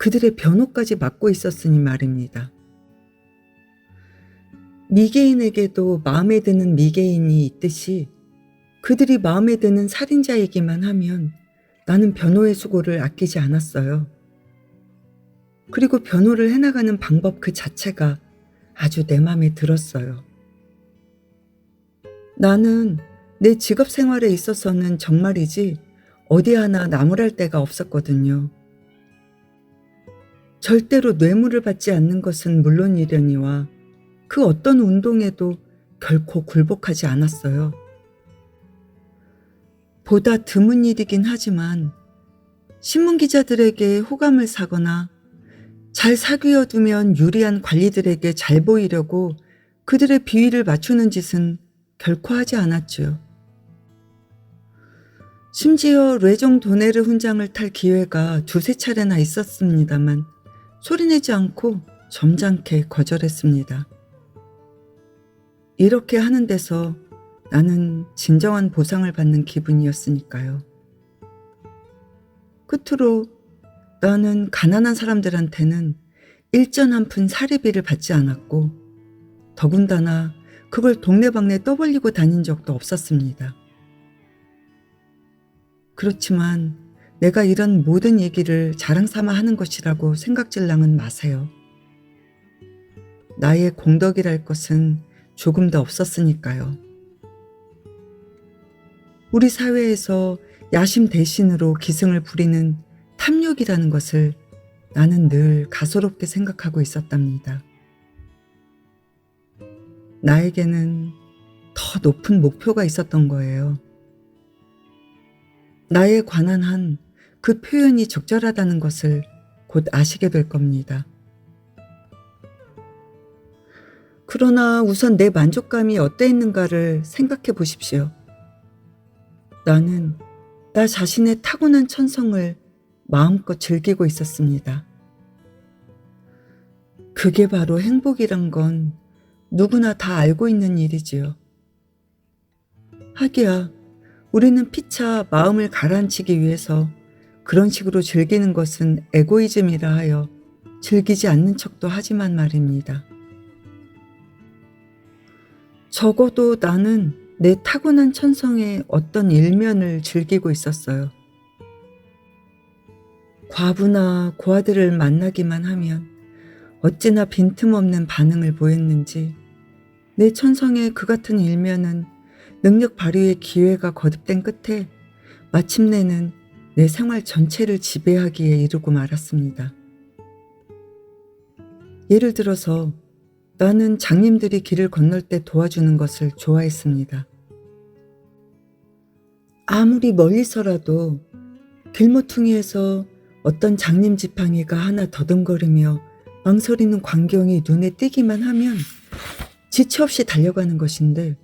그들의 변호까지 맡고 있었으니 말입니다. 미개인에게도 마음에 드는 미개인이 있듯이 그들이 마음에 드는 살인자이기만 하면 나는 변호의 수고를 아끼지 않았어요. 그리고 변호를 해나가는 방법 그 자체가 아주 내 맘에 들었어요. 나는 내 직업 생활에 있어서는 정말이지 어디 하나 나무랄 데가 없었거든요. 절대로 뇌물을 받지 않는 것은 물론이려니와 그 어떤 운동에도 결코 굴복하지 않았어요. 보다 드문 일이긴 하지만 신문기자들에게 호감을 사거나 잘 사귀어두면 유리한 관리들에게 잘 보이려고 그들의 비위를 맞추는 짓은 결코 하지 않았지요. 심지어 뢰종 도네르 훈장을 탈 기회가 두세 차례나 있었습니다만 소리내지 않고 점잖게 거절했습니다. 이렇게 하는 데서 나는 진정한 보상을 받는 기분이었으니까요. 끝으로 나는 가난한 사람들한테는 일전 한 푼 사례비를 받지 않았고 더군다나 그걸 동네방네 떠벌리고 다닌 적도 없었습니다. 그렇지만 내가 이런 모든 얘기를 자랑삼아 하는 것이라고 생각질랑은 마세요. 나의 공덕이랄 것은 조금 더 없었으니까요. 우리 사회에서 야심 대신으로 기승을 부리는 탐욕이라는 것을 나는 늘 가소롭게 생각하고 있었답니다. 나에게는 더 높은 목표가 있었던 거예요. 나에 관한 한 그 표현이 적절하다는 것을 곧 아시게 될 겁니다. 그러나 우선 내 만족감이 어떠했는가를 생각해 보십시오. 나는 나 자신의 타고난 천성을 마음껏 즐기고 있었습니다. 그게 바로 행복이란 건 누구나 다 알고 있는 일이지요. 하기야, 우리는 피차 마음을 가라앉히기 위해서 그런 식으로 즐기는 것은 에고이즘이라 하여 즐기지 않는 척도 하지만 말입니다. 적어도 나는 내 타고난 천성의 어떤 일면을 즐기고 있었어요. 과부나 고아들을 만나기만 하면 어찌나 빈틈없는 반응을 보였는지 내 천성의 그 같은 일면은 능력 발휘의 기회가 거듭된 끝에 마침내는 내 생활 전체를 지배하기에 이르고 말았습니다. 예를 들어서 나는 장님들이 길을 건널 때 도와주는 것을 좋아했습니다. 아무리 멀리서라도 길모퉁이에서 어떤 장님 지팡이가 하나 더듬거리며 망설이는 광경이 눈에 띄기만 하면 지체 없이 달려가는 것인데,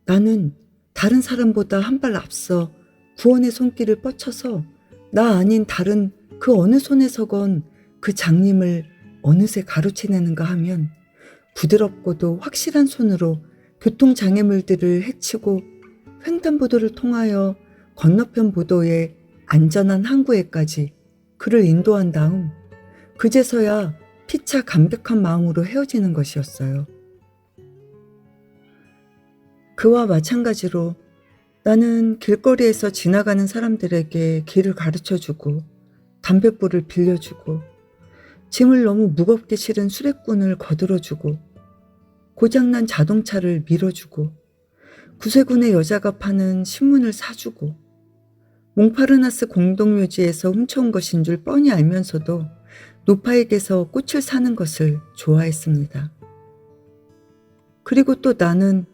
나는 다른 사람보다 한 발 앞서 구원의 손길을 뻗쳐서 나 아닌 다른 그 어느 손에서건 그 장님을 어느새 가로채내는가 하면 부드럽고도 확실한 손으로 교통장애물들을 해치고 횡단보도를 통하여 건너편 보도의 안전한 항구에까지 그를 인도한 다음 그제서야 피차 감격한 마음으로 헤어지는 것이었어요. 그와 마찬가지로 나는 길거리에서 지나가는 사람들에게 길을 가르쳐주고 담뱃불을 빌려주고 짐을 너무 무겁게 실은 수레꾼을 거들어주고 고장난 자동차를 밀어주고 구세군의 여자가 파는 신문을 사주고 몽파르나스 공동묘지에서 훔쳐온 것인 줄 뻔히 알면서도 노파에게서 꽃을 사는 것을 좋아했습니다. 그리고 또 나는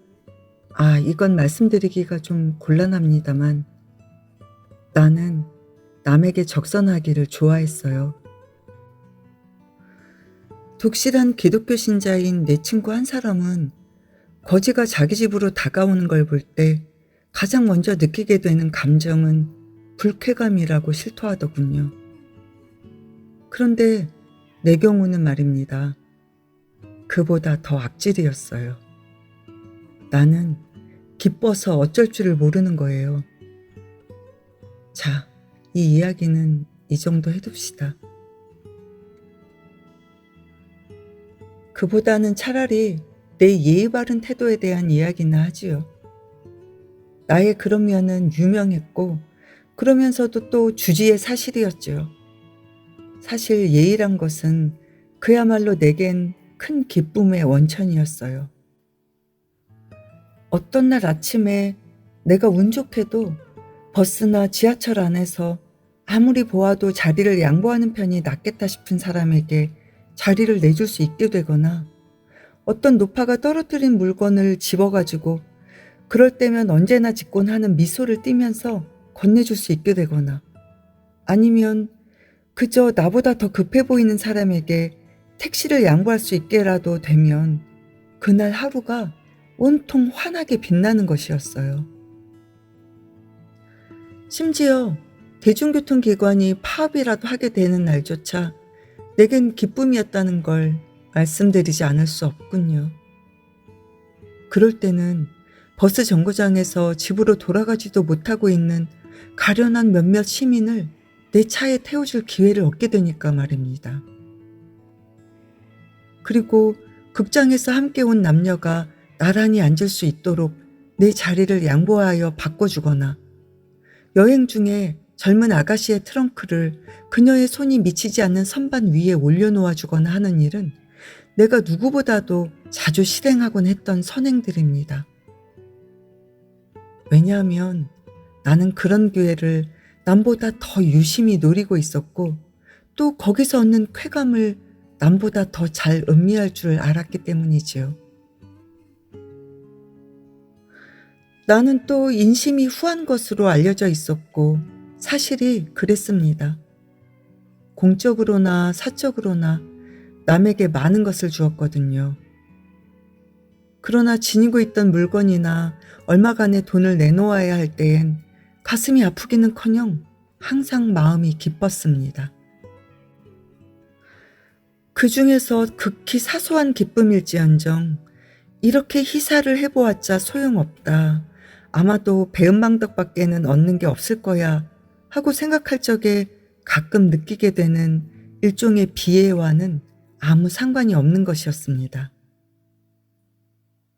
이건 말씀드리기가 좀 곤란합니다만 나는 남에게 적선하기를 좋아했어요. 독실한 기독교 신자인 내 친구 한 사람은 거지가 자기 집으로 다가오는 걸 볼 때 가장 먼저 느끼게 되는 감정은 불쾌감이라고 실토하더군요. 그런데 내 경우는 말입니다. 그보다 더 악질이었어요. 나는 기뻐서 어쩔 줄을 모르는 거예요. 자, 이 이야기는 이 정도 해둡시다. 그보다는 차라리 내 예의 바른 태도에 대한 이야기나 하지요. 나의 그런 면은 유명했고 그러면서도 또 주지의 사실이었죠. 사실 예의란 것은 그야말로 내겐 큰 기쁨의 원천이었어요. 어떤 날 아침에 내가 운 좋게도 버스나 지하철 안에서 아무리 보아도 자리를 양보하는 편이 낫겠다 싶은 사람에게 자리를 내줄 수 있게 되거나, 어떤 노파가 떨어뜨린 물건을 집어가지고 그럴 때면 언제나 짓곤 하는 미소를 띠면서 건네줄 수 있게 되거나, 아니면 그저 나보다 더 급해 보이는 사람에게 택시를 양보할 수 있게라도 되면 그날 하루가 온통 환하게 빛나는 것이었어요. 심지어 대중교통기관이 파업이라도 하게 되는 날조차 내겐 기쁨이었다는 걸 말씀드리지 않을 수 없군요. 그럴 때는 버스 정거장에서 집으로 돌아가지도 못하고 있는 가련한 몇몇 시민을 내 차에 태워줄 기회를 얻게 되니까 말입니다. 그리고 극장에서 함께 온 남녀가 나란히 앉을 수 있도록 내 자리를 양보하여 바꿔주거나, 여행 중에 젊은 아가씨의 트렁크를 그녀의 손이 미치지 않는 선반 위에 올려놓아 주거나 하는 일은 내가 누구보다도 자주 실행하곤 했던 선행들입니다. 왜냐하면 나는 그런 기회를 남보다 더 유심히 노리고 있었고, 또 거기서 얻는 쾌감을 남보다 더 잘 음미할 줄 알았기 때문이지요. 나는 또 인심이 후한 것으로 알려져 있었고 사실이 그랬습니다. 공적으로나 사적으로나 남에게 많은 것을 주었거든요. 그러나 지니고 있던 물건이나 얼마간의 돈을 내놓아야 할 때엔 가슴이 아프기는커녕 항상 마음이 기뻤습니다. 그 중에서 극히 사소한 기쁨일지언정 이렇게 희사를 해보았자 소용없다. 아마도 배은망덕밖에는 얻는 게 없을 거야 하고 생각할 적에 가끔 느끼게 되는 일종의 비애와는 아무 상관이 없는 것이었습니다.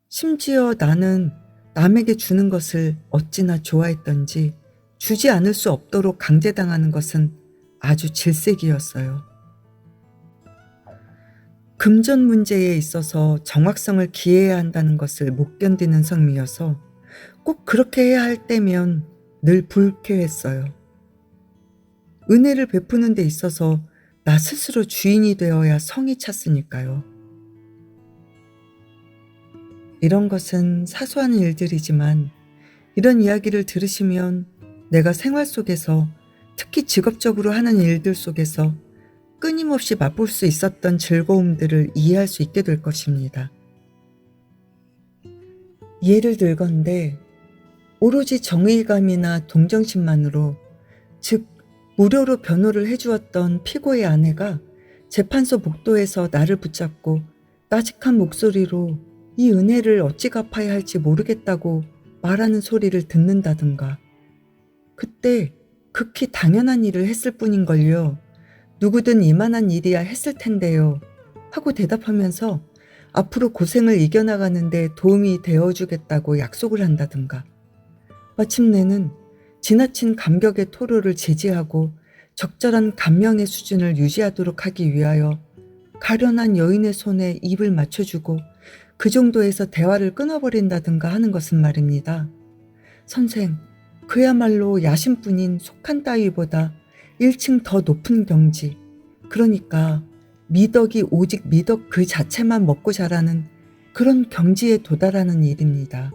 심지어 나는 남에게 주는 것을 어찌나 좋아했던지 주지 않을 수 없도록 강제당하는 것은 아주 질색이었어요. 금전 문제에 있어서 정확성을 기해야 한다는 것을 못 견디는 성미여서 꼭 그렇게 해야 할 때면 늘 불쾌했어요. 은혜를 베푸는 데 있어서 나 스스로 주인이 되어야 성이 찼으니까요. 이런 것은 사소한 일들이지만 이런 이야기를 들으시면 내가 생활 속에서 특히 직업적으로 하는 일들 속에서 끊임없이 맛볼 수 있었던 즐거움들을 이해할 수 있게 될 것입니다. 예를 들건대 오로지 정의감이나 동정심만으로, 즉 무료로 변호를 해주었던 피고의 아내가 재판소 복도에서 나를 붙잡고 따직한 목소리로 이 은혜를 어찌 갚아야 할지 모르겠다고 말하는 소리를 듣는다든가, 그때 극히 당연한 일을 했을 뿐인걸요. 누구든 이만한 일이야 했을 텐데요 하고 대답하면서 앞으로 고생을 이겨나가는데 도움이 되어주겠다고 약속을 한다든가, 마침내는 지나친 감격의 토로를 제지하고 적절한 감명의 수준을 유지하도록 하기 위하여 가련한 여인의 손에 입을 맞춰주고 그 정도에서 대화를 끊어버린다든가 하는 것은 말입니다. 선생, 그야말로 야심뿐인 속한 따위보다 1층 더 높은 경지, 그러니까 미덕이 오직 미덕 그 자체만 먹고 자라는 그런 경지에 도달하는 일입니다.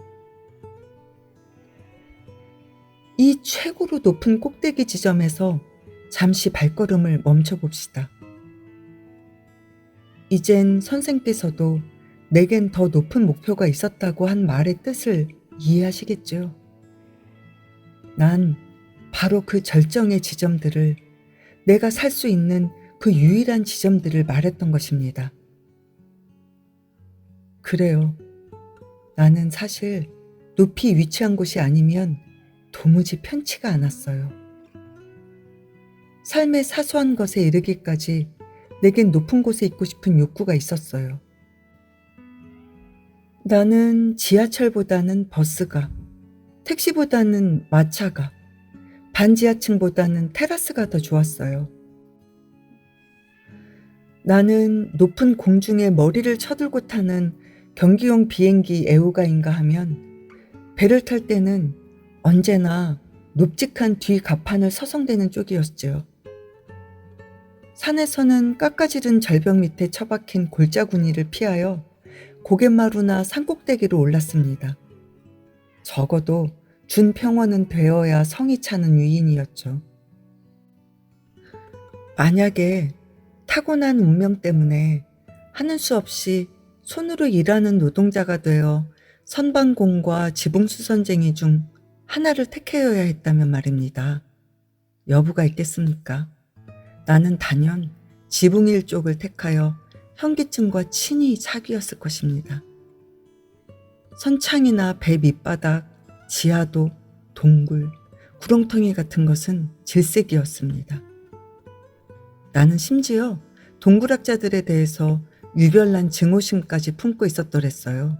이 최고로 높은 꼭대기 지점에서 잠시 발걸음을 멈춰봅시다. 이젠 선생께서도 내겐 더 높은 목표가 있었다고 한 말의 뜻을 이해하시겠죠? 난 바로 그 절정의 지점들을, 내가 살 수 있는 그 유일한 지점들을 말했던 것입니다. 그래요. 나는 사실 높이 위치한 곳이 아니면 도무지 편치가 않았어요. 삶의 사소한 것에 이르기까지 내겐 높은 곳에 있고 싶은 욕구가 있었어요. 나는 지하철보다는 버스가, 택시보다는 마차가, 반지하층보다는 테라스가 더 좋았어요. 나는 높은 공중에 머리를 쳐들고 타는 경기용 비행기 애호가인가 하면 배를 탈 때는 언제나 높직한 뒤 갑판을 서성대는 쪽이었죠. 산에서는 깎아지른 절벽 밑에 처박힌 골짜구니를 피하여 고갯마루나 산꼭대기로 올랐습니다. 적어도 준평원은 되어야 성이 차는 위인이었죠. 만약에 타고난 운명 때문에 하는 수 없이 손으로 일하는 노동자가 되어 선방공과 지붕수선쟁이 중 하나를 택해야 했다면 말입니다. 여부가 있겠습니까? 나는 단연 지붕일 쪽을 택하여 현기증과 친히 사귀었을 것입니다. 선창이나 배 밑바닥, 지하도, 동굴, 구렁텅이 같은 것은 질색이었습니다. 나는 심지어 동굴학자들에 대해서 유별난 증오심까지 품고 있었더랬어요.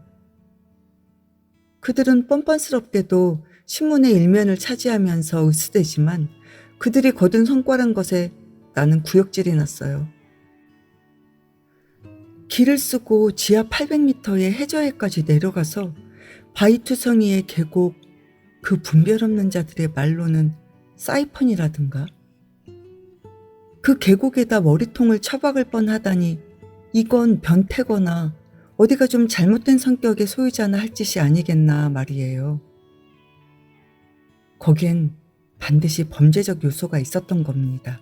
그들은 뻔뻔스럽게도 신문의 일면을 차지하면서 으스대지만 그들이 거둔 성과란 것에 나는 구역질이 났어요. 길을 쓰고 지하 800m의 해저에까지 내려가서 바이투성이의 계곡, 그 분별 없는 자들의 말로는 사이펀이라든가, 그 계곡에다 머리통을 처박을 뻔하다니 이건 변태거나 어디가 좀 잘못된 성격의 소유자나 할 짓이 아니겠나 말이에요. 거기엔 반드시 범죄적 요소가 있었던 겁니다.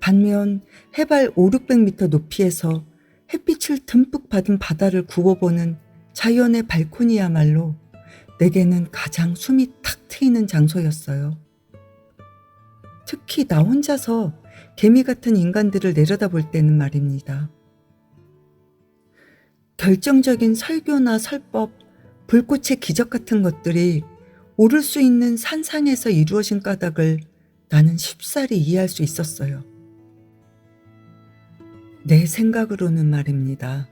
반면 해발 500~600m 높이에서 햇빛을 듬뿍 받은 바다를 굽어보는 자연의 발코니야말로 내게는 가장 숨이 탁 트이는 장소였어요. 특히 나 혼자서 개미 같은 인간들을 내려다볼 때는 말입니다. 결정적인 설교나 설법, 불꽃의 기적 같은 것들이 오를 수 있는 산상에서 이루어진 까닭을 나는 쉽사리 이해할 수 있었어요. 내 생각으로는 말입니다.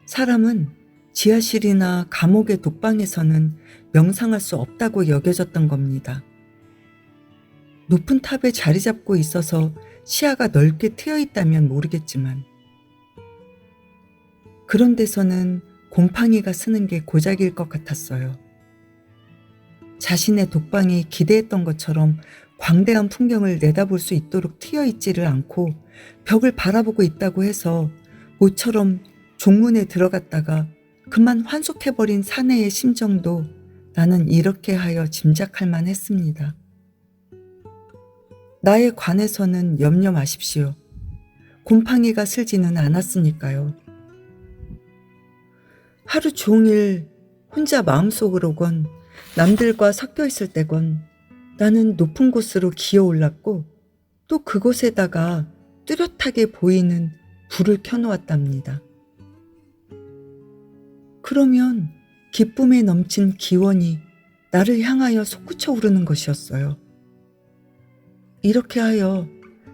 사람은 지하실이나 감옥의 독방에서는 명상할 수 없다고 여겨졌던 겁니다. 높은 탑에 자리 잡고 있어서 시야가 넓게 트여 있다면 모르겠지만, 그런 데서는 곰팡이가 쓰는 게 고작일 것 같았어요. 자신의 독방이 기대했던 것처럼 광대한 풍경을 내다볼 수 있도록 트여 있지를 않고 벽을 바라보고 있다고 해서 모처럼 종문에 들어갔다가 그만 환속해버린 사내의 심정도 나는 이렇게 하여 짐작할 만했습니다. 나에 관해서는 염려 마십시오. 곰팡이가 슬지는 않았으니까요. 하루 종일 혼자 마음속으로건 남들과 섞여 있을 때건 나는 높은 곳으로 기어 올랐고 또 그곳에다가 뚜렷하게 보이는 불을 켜놓았답니다. 그러면 기쁨에 넘친 기원이 나를 향하여 솟구쳐 오르는 것이었어요. 이렇게 하여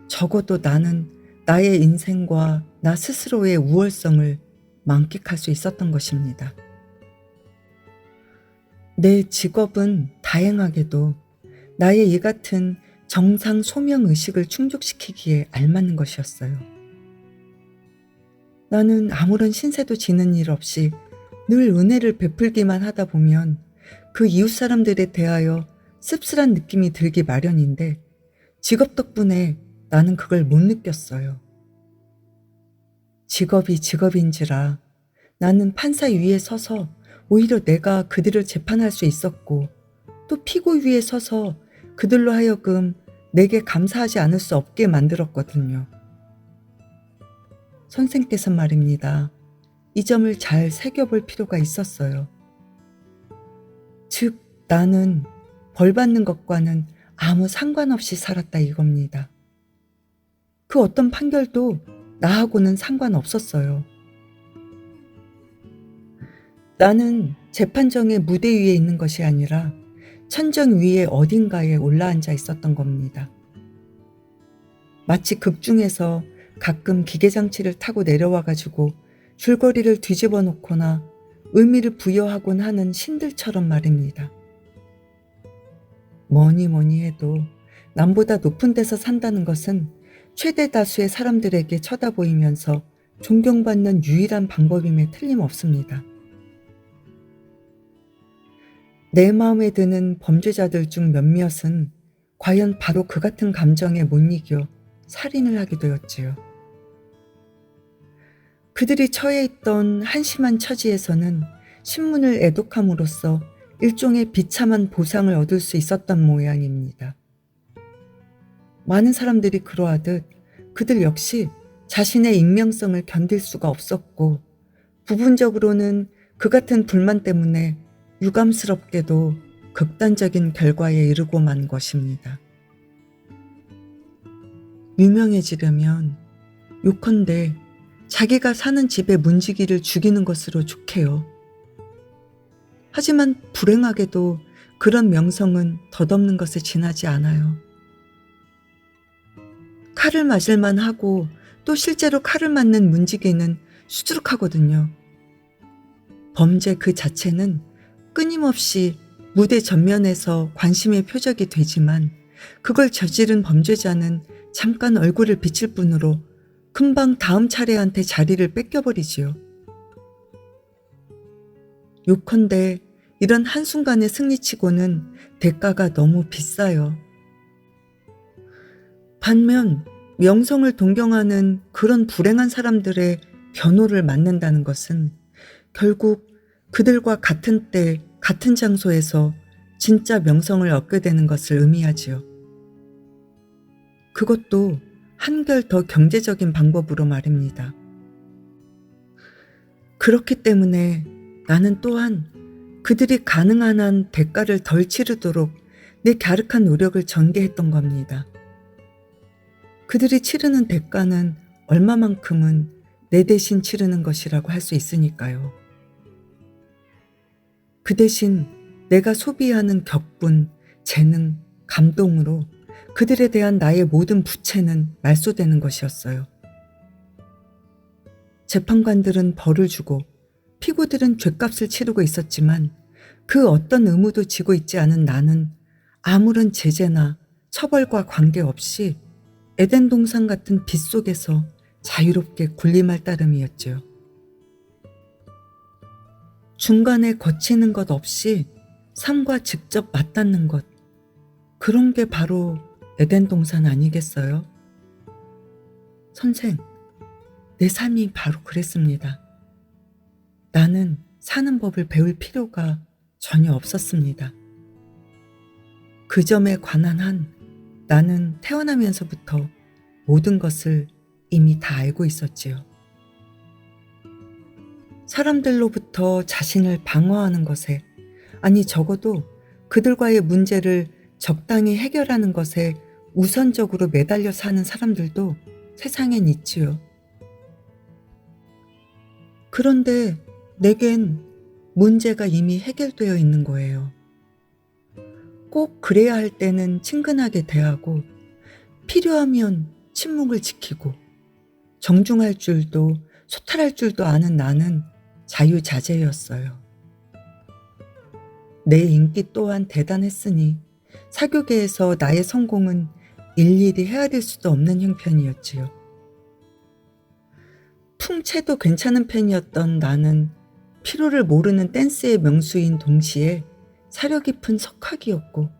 적어도 나는 나의 인생과 나 스스로의 우월성을 만끽할 수 있었던 것입니다. 내 직업은 다행하게도 나의 이 같은 정상 소명 의식을 충족시키기에 알맞는 것이었어요. 나는 아무런 신세도 지는 일 없이 늘 은혜를 베풀기만 하다 보면 그 이웃 사람들에 대하여 씁쓸한 느낌이 들기 마련인데 직업 덕분에 나는 그걸 못 느꼈어요. 직업이 직업인지라 나는 판사 위에 서서 오히려 내가 그들을 재판할 수 있었고 또 피고 위에 서서 그들로 하여금 내게 감사하지 않을 수 없게 만들었거든요. 선생께서 말입니다. 이 점을 잘 새겨볼 필요가 있었어요. 즉, 나는 벌 받는 것과는 아무 상관없이 살았다 이겁니다. 그 어떤 판결도 나하고는 상관없었어요. 나는 재판정의 무대 위에 있는 것이 아니라 천정 위에 어딘가에 올라앉아 있었던 겁니다. 마치 극 중에서 가끔 기계장치를 타고 내려와가지고 줄거리를 뒤집어 놓거나 의미를 부여하곤 하는 신들처럼 말입니다. 뭐니 해도 남보다 높은 데서 산다는 것은 최대 다수의 사람들에게 쳐다보이면서 존경받는 유일한 방법임에 틀림없습니다. 내 마음에 드는 범죄자들 중 몇몇은 과연 바로 그 같은 감정에 못 이겨 살인을 하게 되었지요. 그들이 처해 있던 한심한 처지에서는 신문을 애독함으로써 일종의 비참한 보상을 얻을 수 있었던 모양입니다. 많은 사람들이 그러하듯 그들 역시 자신의 익명성을 견딜 수가 없었고 부분적으로는 그 같은 불만 때문에 유감스럽게도 극단적인 결과에 이르고 만 것입니다. 유명해지려면 요컨대 자기가 사는 집의 문지기를 죽이는 것으로 좋게요. 하지만 불행하게도 그런 명성은 덧없는 것에 지나지 않아요. 칼을 맞을만 하고 또 실제로 칼을 맞는 문지기는 수두룩하거든요. 범죄 그 자체는 끊임없이 무대 전면에서 관심의 표적이 되지만 그걸 저지른 범죄자는 잠깐 얼굴을 비칠 뿐으로 금방 다음 차례한테 자리를 뺏겨버리지요. 요컨대 이런 한순간의 승리치고는 대가가 너무 비싸요. 반면 명성을 동경하는 그런 불행한 사람들의 변호를 맡는다는 것은 결국 그들과 같은 때 같은 장소에서 진짜 명성을 얻게 되는 것을 의미하지요. 그것도 한결 더 경제적인 방법으로 말입니다. 그렇기 때문에 나는 또한 그들이 가능한 한 대가를 덜 치르도록 내 갸륵한 노력을 전개했던 겁니다. 그들이 치르는 대가는 얼마만큼은 내 대신 치르는 것이라고 할 수 있으니까요. 그 대신 내가 소비하는 격분, 재능, 감동으로 그들에 대한 나의 모든 부채는 말소되는 것이었어요. 재판관들은 벌을 주고 피고들은 죗값을 치르고 있었지만 그 어떤 의무도 지고 있지 않은 나는 아무런 제재나 처벌과 관계없이 에덴 동산 같은 빛 속에서 자유롭게 군림할 따름이었지요. 중간에 거치는 것 없이 삶과 직접 맞닿는 것, 그런 게 바로 에덴 동산 아니겠어요? 선생, 내 삶이 바로 그랬습니다. 나는 사는 법을 배울 필요가 전혀 없었습니다. 그 점에 관한 한 나는 태어나면서부터 모든 것을 이미 다 알고 있었지요. 사람들로부터 자신을 방어하는 것에, 아니 적어도 그들과의 문제를 적당히 해결하는 것에 우선적으로 매달려 사는 사람들도 세상엔 있지요. 그런데 내겐 문제가 이미 해결되어 있는 거예요. 꼭 그래야 할 때는 친근하게 대하고 필요하면 침묵을 지키고 정중할 줄도 소탈할 줄도 아는 나는 자유자재였어요. 내 인기 또한 대단했으니 사교계에서 나의 성공은 일일이 헤아릴 수도 없는 형편이었지요. 풍채도 괜찮은 편이었던 나는 피로를 모르는 댄스의 명수인 동시에 사려 깊은 석학이었고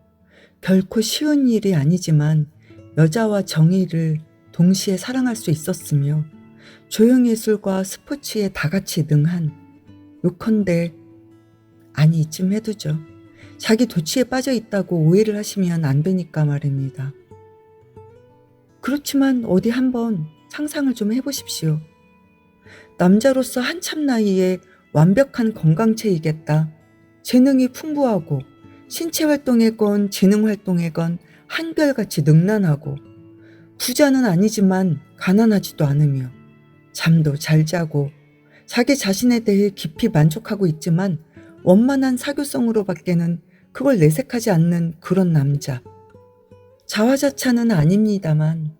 결코 쉬운 일이 아니지만 여자와 정의를 동시에 사랑할 수 있었으며 조형예술과 스포츠에 다같이 능한, 요컨대 아니 이쯤 해두죠. 자기 도취에 빠져 있다고 오해를 하시면 안 되니까 말입니다. 그렇지만 어디 한번 상상을 좀 해보십시오. 남자로서 한참 나이에 완벽한 건강체이겠다. 재능이 풍부하고 신체 활동에건 지능 활동에건 한결같이 능란하고 부자는 아니지만 가난하지도 않으며 잠도 잘 자고 자기 자신에 대해 깊이 만족하고 있지만 원만한 사교성으로밖에는 그걸 내색하지 않는 그런 남자. 자화자찬은 아닙니다만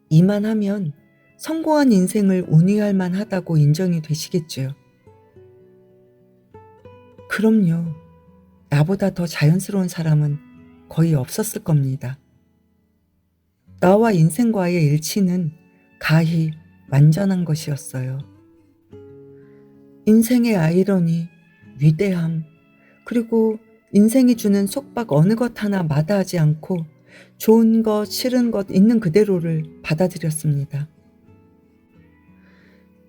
이만하면 성공한 인생을 운위할 만하다고 인정이 되시겠지요. 그럼요. 나보다 더 자연스러운 사람은 거의 없었을 겁니다. 나와 인생과의 일치는 가히 완전한 것이었어요. 인생의 아이러니, 위대함, 그리고 인생이 주는 속박 어느 것 하나 마다하지 않고 좋은 것, 싫은 것 있는 그대로를 받아들였습니다.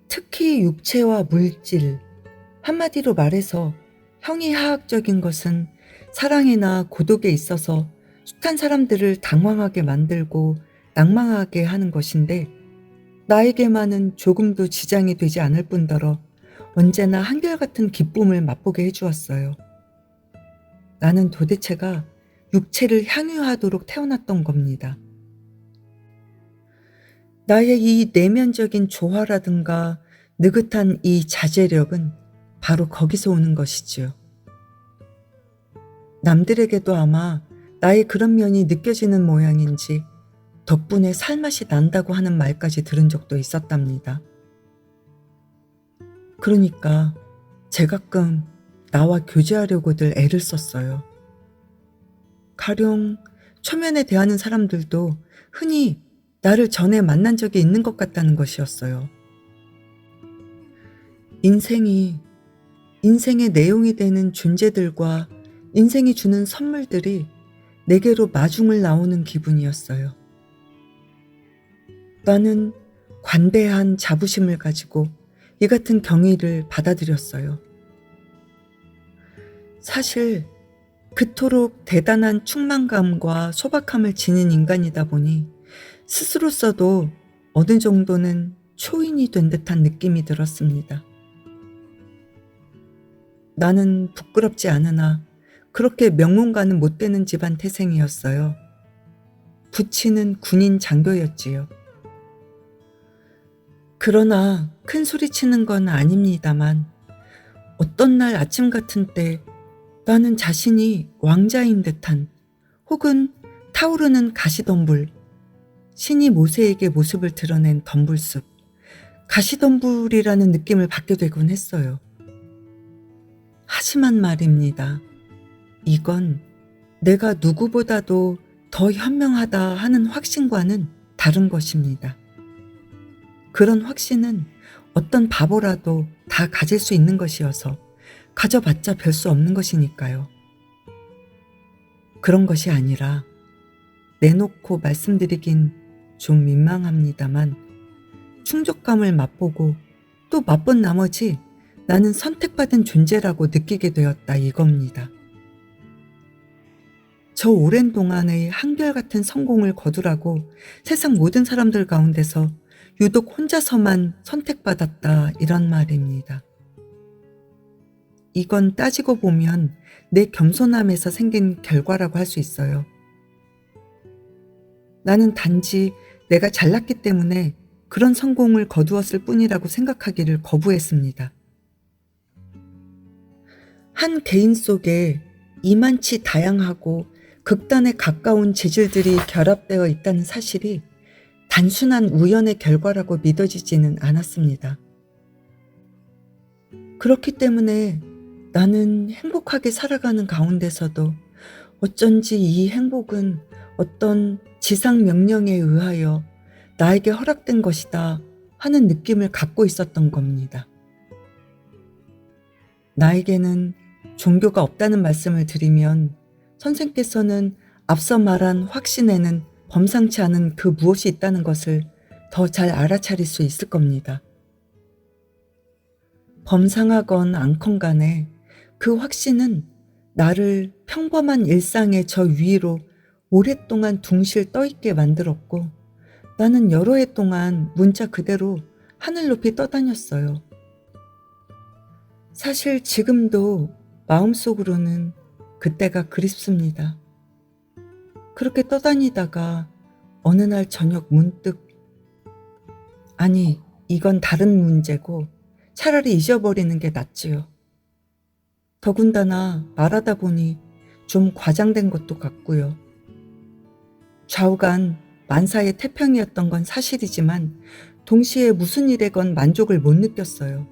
특히 육체와 물질, 한마디로 말해서 형이하학적인 것은 사랑이나 고독에 있어서 숱한 사람들을 당황하게 만들고 낭망하게 하는 것인데 나에게만은 조금도 지장이 되지 않을 뿐더러 언제나 한결같은 기쁨을 맛보게 해주었어요. 나는 도대체가 육체를 향유하도록 태어났던 겁니다. 나의 이 내면적인 조화라든가 느긋한 이 자제력은 바로 거기서 오는 것이지요. 남들에게도 아마 나의 그런 면이 느껴지는 모양인지 덕분에 살맛이 난다고 하는 말까지 들은 적도 있었답니다. 그러니까 제가끔 나와 교제하려고들 애를 썼어요. 가령 초면에 대하는 사람들도 흔히 나를 전에 만난 적이 있는 것 같다는 것이었어요. 인생의 내용이 되는 존재들과 인생이 주는 선물들이 내게로 마중을 나오는 기분이었어요. 나는 관대한 자부심을 가지고 이 같은 경의를 받아들였어요. 사실 그토록 대단한 충만감과 소박함을 지닌 인간이다 보니 스스로서도 어느 정도는 초인이 된 듯한 느낌이 들었습니다. 나는 부끄럽지 않으나 그렇게 명문가는 못 되는 집안 태생이었어요. 부친은 군인 장교였지요. 그러나 큰 소리 치는 건 아닙니다만 어떤 날 아침 같은 때 나는 자신이 왕자인 듯한 혹은 타오르는 가시덤불, 신이 모세에게 모습을 드러낸 덤불숲, 가시덤불이라는 느낌을 받게 되곤 했어요. 하지만 말입니다. 이건 내가 누구보다도 더 현명하다 하는 확신과는 다른 것입니다. 그런 확신은 어떤 바보라도 다 가질 수 있는 것이어서 가져봤자 별 수 없는 것이니까요. 그런 것이 아니라 내놓고 말씀드리긴 좀 민망합니다만 충족감을 맛보고 또 맛본 나머지 나는 선택받은 존재라고 느끼게 되었다 이겁니다. 저 오랜 동안의 한결같은 성공을 거두라고 세상 모든 사람들 가운데서 유독 혼자서만 선택받았다 이런 말입니다. 이건 따지고 보면 내 겸손함에서 생긴 결과라고 할 수 있어요. 나는 단지 내가 잘났기 때문에 그런 성공을 거두었을 뿐이라고 생각하기를 거부했습니다. 한 개인 속에 이만치 다양하고 극단에 가까운 재질들이 결합되어 있다는 사실이 단순한 우연의 결과라고 믿어지지는 않았습니다. 그렇기 때문에 나는 행복하게 살아가는 가운데서도 어쩐지 이 행복은 어떤 지상 명령에 의하여 나에게 허락된 것이다 하는 느낌을 갖고 있었던 겁니다. 나에게는 종교가 없다는 말씀을 드리면 선생께서는 앞서 말한 확신에는 범상치 않은 그 무엇이 있다는 것을 더 잘 알아차릴 수 있을 겁니다. 범상하건 않건 간에 그 확신은 나를 평범한 일상의 저 위로 오랫동안 둥실 떠있게 만들었고 나는 여러 해 동안 문자 그대로 하늘 높이 떠다녔어요. 사실 지금도 마음속으로는 그때가 그립습니다. 그렇게 떠다니다가 어느 날 저녁 문득 아니 이건 다른 문제고 차라리 잊어버리는 게 낫지요. 더군다나 말하다 보니 좀 과장된 것도 같고요. 좌우간 만사의 태평이었던 건 사실이지만 동시에 무슨 일에건 만족을 못 느꼈어요.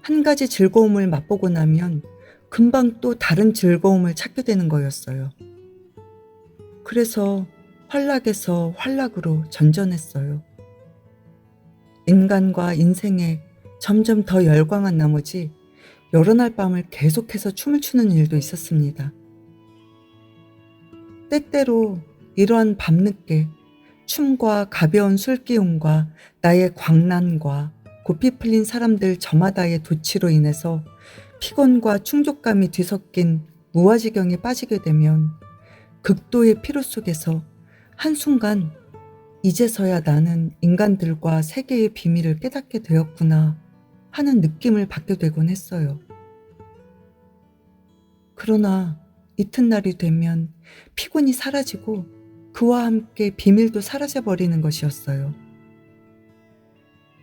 한 가지 즐거움을 맛보고 나면 금방 또 다른 즐거움을 찾게 되는 거였어요. 그래서 활락에서 활락으로 전전했어요. 인간과 인생에 점점 더 열광한 나머지 여러 날 밤을 계속해서 춤을 추는 일도 있었습니다. 때때로 이러한 밤늦게 춤과 가벼운 술기운과 나의 광란과 고삐 풀린 사람들 저마다의 도취로 인해서 피곤과 충족감이 뒤섞인 무아지경에 빠지게 되면 극도의 피로 속에서 한순간 이제서야 나는 인간들과 세계의 비밀을 깨닫게 되었구나 하는 느낌을 받게 되곤 했어요. 그러나 이튿날이 되면 피곤이 사라지고 그와 함께 비밀도 사라져버리는 것이었어요.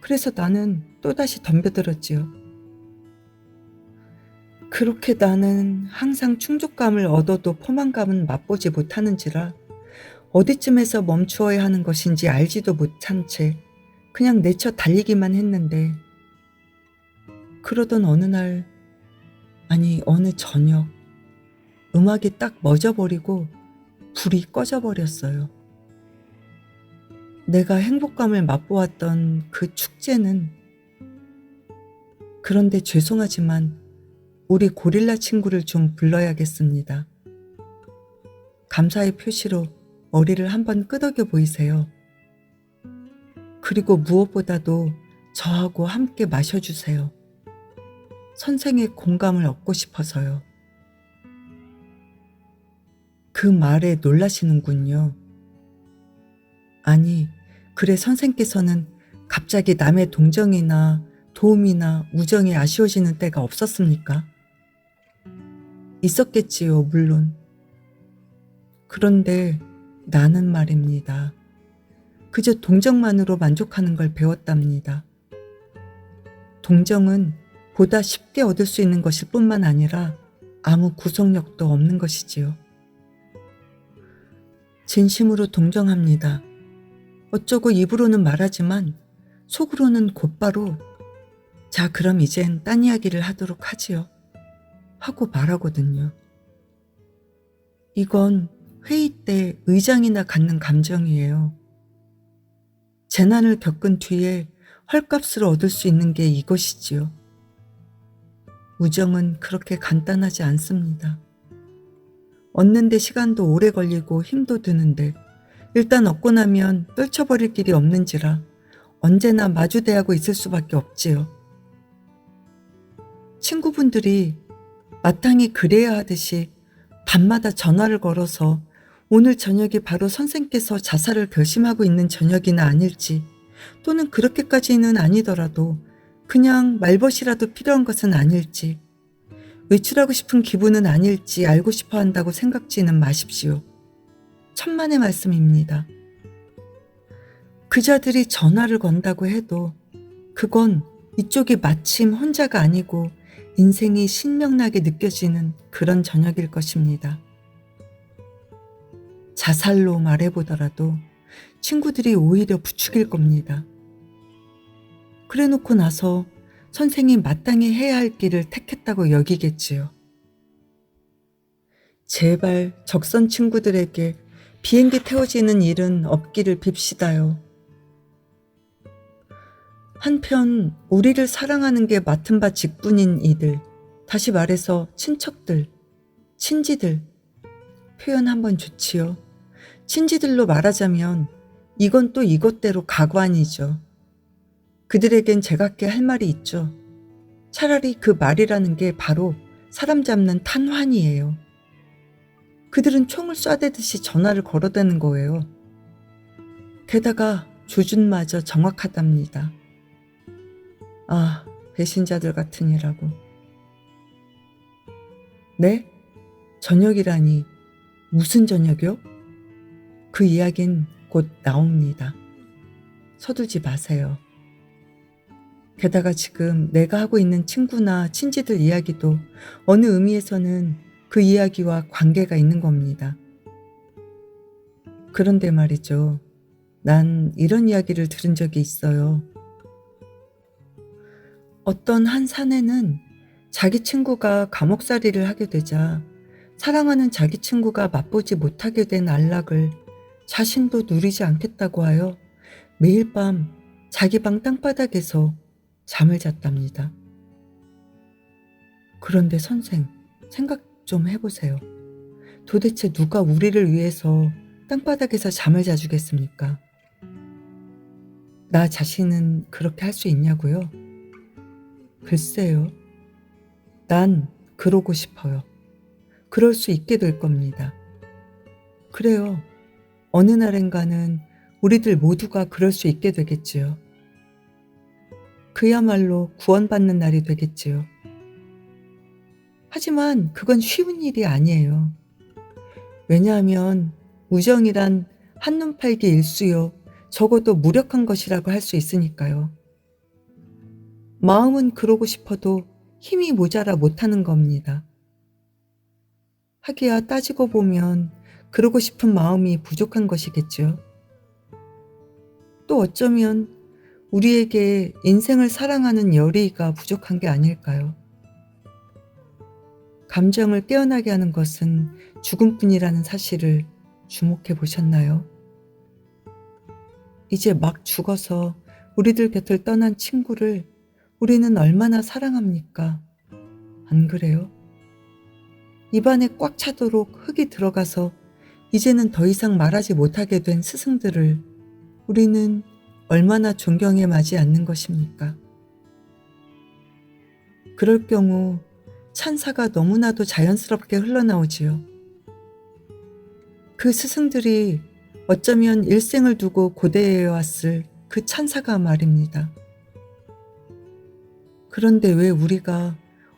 그래서 나는 또다시 덤벼들었지요. 그렇게 나는 항상 충족감을 얻어도 포만감은 맛보지 못하는지라 어디쯤에서 멈추어야 하는 것인지 알지도 못한 채 그냥 내쳐 달리기만 했는데 그러던 어느 날, 아니 어느 저녁 음악이 딱 멎어버리고 불이 꺼져버렸어요. 내가 행복감을 맛보았던 그 축제는 그런데 죄송하지만 우리 고릴라 친구를 좀 불러야겠습니다. 감사의 표시로 머리를 한번 끄덕여 보이세요. 그리고 무엇보다도 저하고 함께 마셔주세요. 선생의 공감을 얻고 싶어서요. 그 말에 놀라시는군요. 아니, 그래 선생께서는 갑자기 남의 동정이나 도움이나 우정이 아쉬워지는 때가 없었습니까? 있었겠지요, 물론. 그런데 나는 말입니다. 그저 동정만으로 만족하는 걸 배웠답니다. 동정은 보다 쉽게 얻을 수 있는 것일 뿐만 아니라 아무 구속력도 없는 것이지요. 진심으로 동정합니다. 어쩌고 입으로는 말하지만 속으로는 곧바로 자, 그럼 이젠 딴 이야기를 하도록 하지요. 하고 말하거든요. 이건 회의 때 의장이나 갖는 감정이에요. 재난을 겪은 뒤에 헐값으로 얻을 수 있는 게 이것이지요. 우정은 그렇게 간단하지 않습니다. 얻는 데 시간도 오래 걸리고 힘도 드는데 일단 얻고 나면 떨쳐버릴 길이 없는지라 언제나 마주대하고 있을 수밖에 없지요. 친구분들이 마땅히 그래야 하듯이 밤마다 전화를 걸어서 오늘 저녁이 바로 선생께서 자살을 결심하고 있는 저녁이나 아닐지, 또는 그렇게까지는 아니더라도 그냥 말벗이라도 필요한 것은 아닐지, 외출하고 싶은 기분은 아닐지 알고 싶어 한다고 생각지는 마십시오. 천만의 말씀입니다. 그자들이 전화를 건다고 해도 그건 이쪽이 마침 혼자가 아니고 인생이 신명나게 느껴지는 그런 저녁일 것입니다. 자살로 말해보더라도 친구들이 오히려 부추길 겁니다. 그래놓고 나서 선생이 마땅히 해야 할 길을 택했다고 여기겠지요. 제발 적선 친구들에게 비행기 태워지는 일은 없기를 빕시다요. 한편 우리를 사랑하는 게 맡은 바 직분인 이들, 다시 말해서 친척들, 친지들, 표현 한번 좋지요. 친지들로 말하자면 이건 또 이것대로 가관이죠. 그들에겐 제각기 할 말이 있죠. 차라리 그 말이라는 게 바로 사람 잡는 탄환이에요. 그들은 총을 쏴대듯이 전화를 걸어대는 거예요. 게다가 조준마저 정확하답니다. 아, 배신자들 같으니라고. 네? 저녁이라니 무슨 저녁이요? 그 이야기는 곧 나옵니다. 서두지 마세요. 게다가 지금 내가 하고 있는 친구나 친지들 이야기도 어느 의미에서는 그 이야기와 관계가 있는 겁니다. 그런데 말이죠. 난 이런 이야기를 들은 적이 있어요. 어떤 한 사내는 자기 친구가 감옥살이를 하게 되자 사랑하는 자기 친구가 맛보지 못하게 된 안락을 자신도 누리지 않겠다고 하여 매일 밤 자기 방 땅바닥에서 잠을 잤답니다. 그런데 선생, 생각 좀 해보세요. 도대체 누가 우리를 위해서 땅바닥에서 잠을 자주겠습니까? 나 자신은 그렇게 할 수 있냐고요? 글쎄요. 난 그러고 싶어요. 그럴 수 있게 될 겁니다. 그래요. 어느 날엔가는 우리들 모두가 그럴 수 있게 되겠지요. 그야말로 구원받는 날이 되겠지요. 하지만 그건 쉬운 일이 아니에요. 왜냐하면 우정이란 한눈 팔기 일수요, 적어도 무력한 것이라고 할 수 있으니까요. 마음은 그러고 싶어도 힘이 모자라 못하는 겁니다. 하기야 따지고 보면 그러고 싶은 마음이 부족한 것이겠죠. 또 어쩌면 우리에게 인생을 사랑하는 열의가 부족한 게 아닐까요? 감정을 깨어나게 하는 것은 죽음뿐이라는 사실을 주목해 보셨나요? 이제 막 죽어서 우리들 곁을 떠난 친구를 우리는 얼마나 사랑합니까? 안 그래요? 입안에 꽉 차도록 흙이 들어가서 이제는 더 이상 말하지 못하게 된 스승들을 우리는 얼마나 존경해 마지 않는 것입니까? 그럴 경우 찬사가 너무나도 자연스럽게 흘러나오지요. 그 스승들이 어쩌면 일생을 두고 고대해 왔을 그 찬사가 말입니다. 그런데 왜 우리가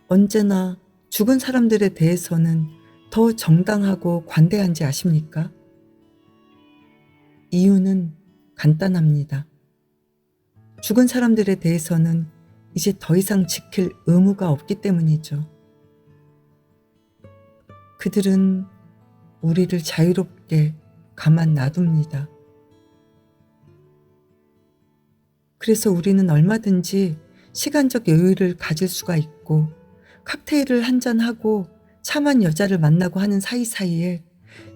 언제나 죽은 사람들에 대해서는 더 정당하고 관대한지 아십니까? 이유는 간단합니다. 죽은 사람들에 대해서는 이제 더 이상 지킬 의무가 없기 때문이죠. 그들은 우리를 자유롭게 가만 놔둡니다. 그래서 우리는 얼마든지 시간적 여유를 가질 수가 있고 칵테일을 한잔하고 참한 여자를 만나고 하는 사이사이에,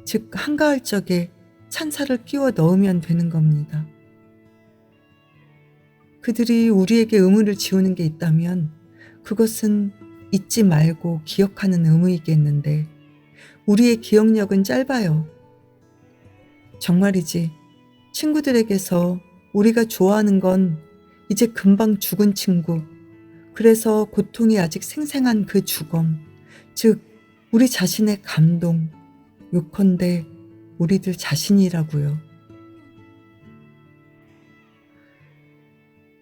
즉 한가할 적에 찬사를 끼워 넣으면 되는 겁니다. 그들이 우리에게 의무를 지우는 게 있다면 그것은 잊지 말고 기억하는 의무이겠는데 우리의 기억력은 짧아요. 정말이지, 친구들에게서 우리가 좋아하는 건 이제 금방 죽은 친구, 그래서 고통이 아직 생생한 그 죽음, 즉 우리 자신의 감동, 요컨대 우리들 자신이라고요.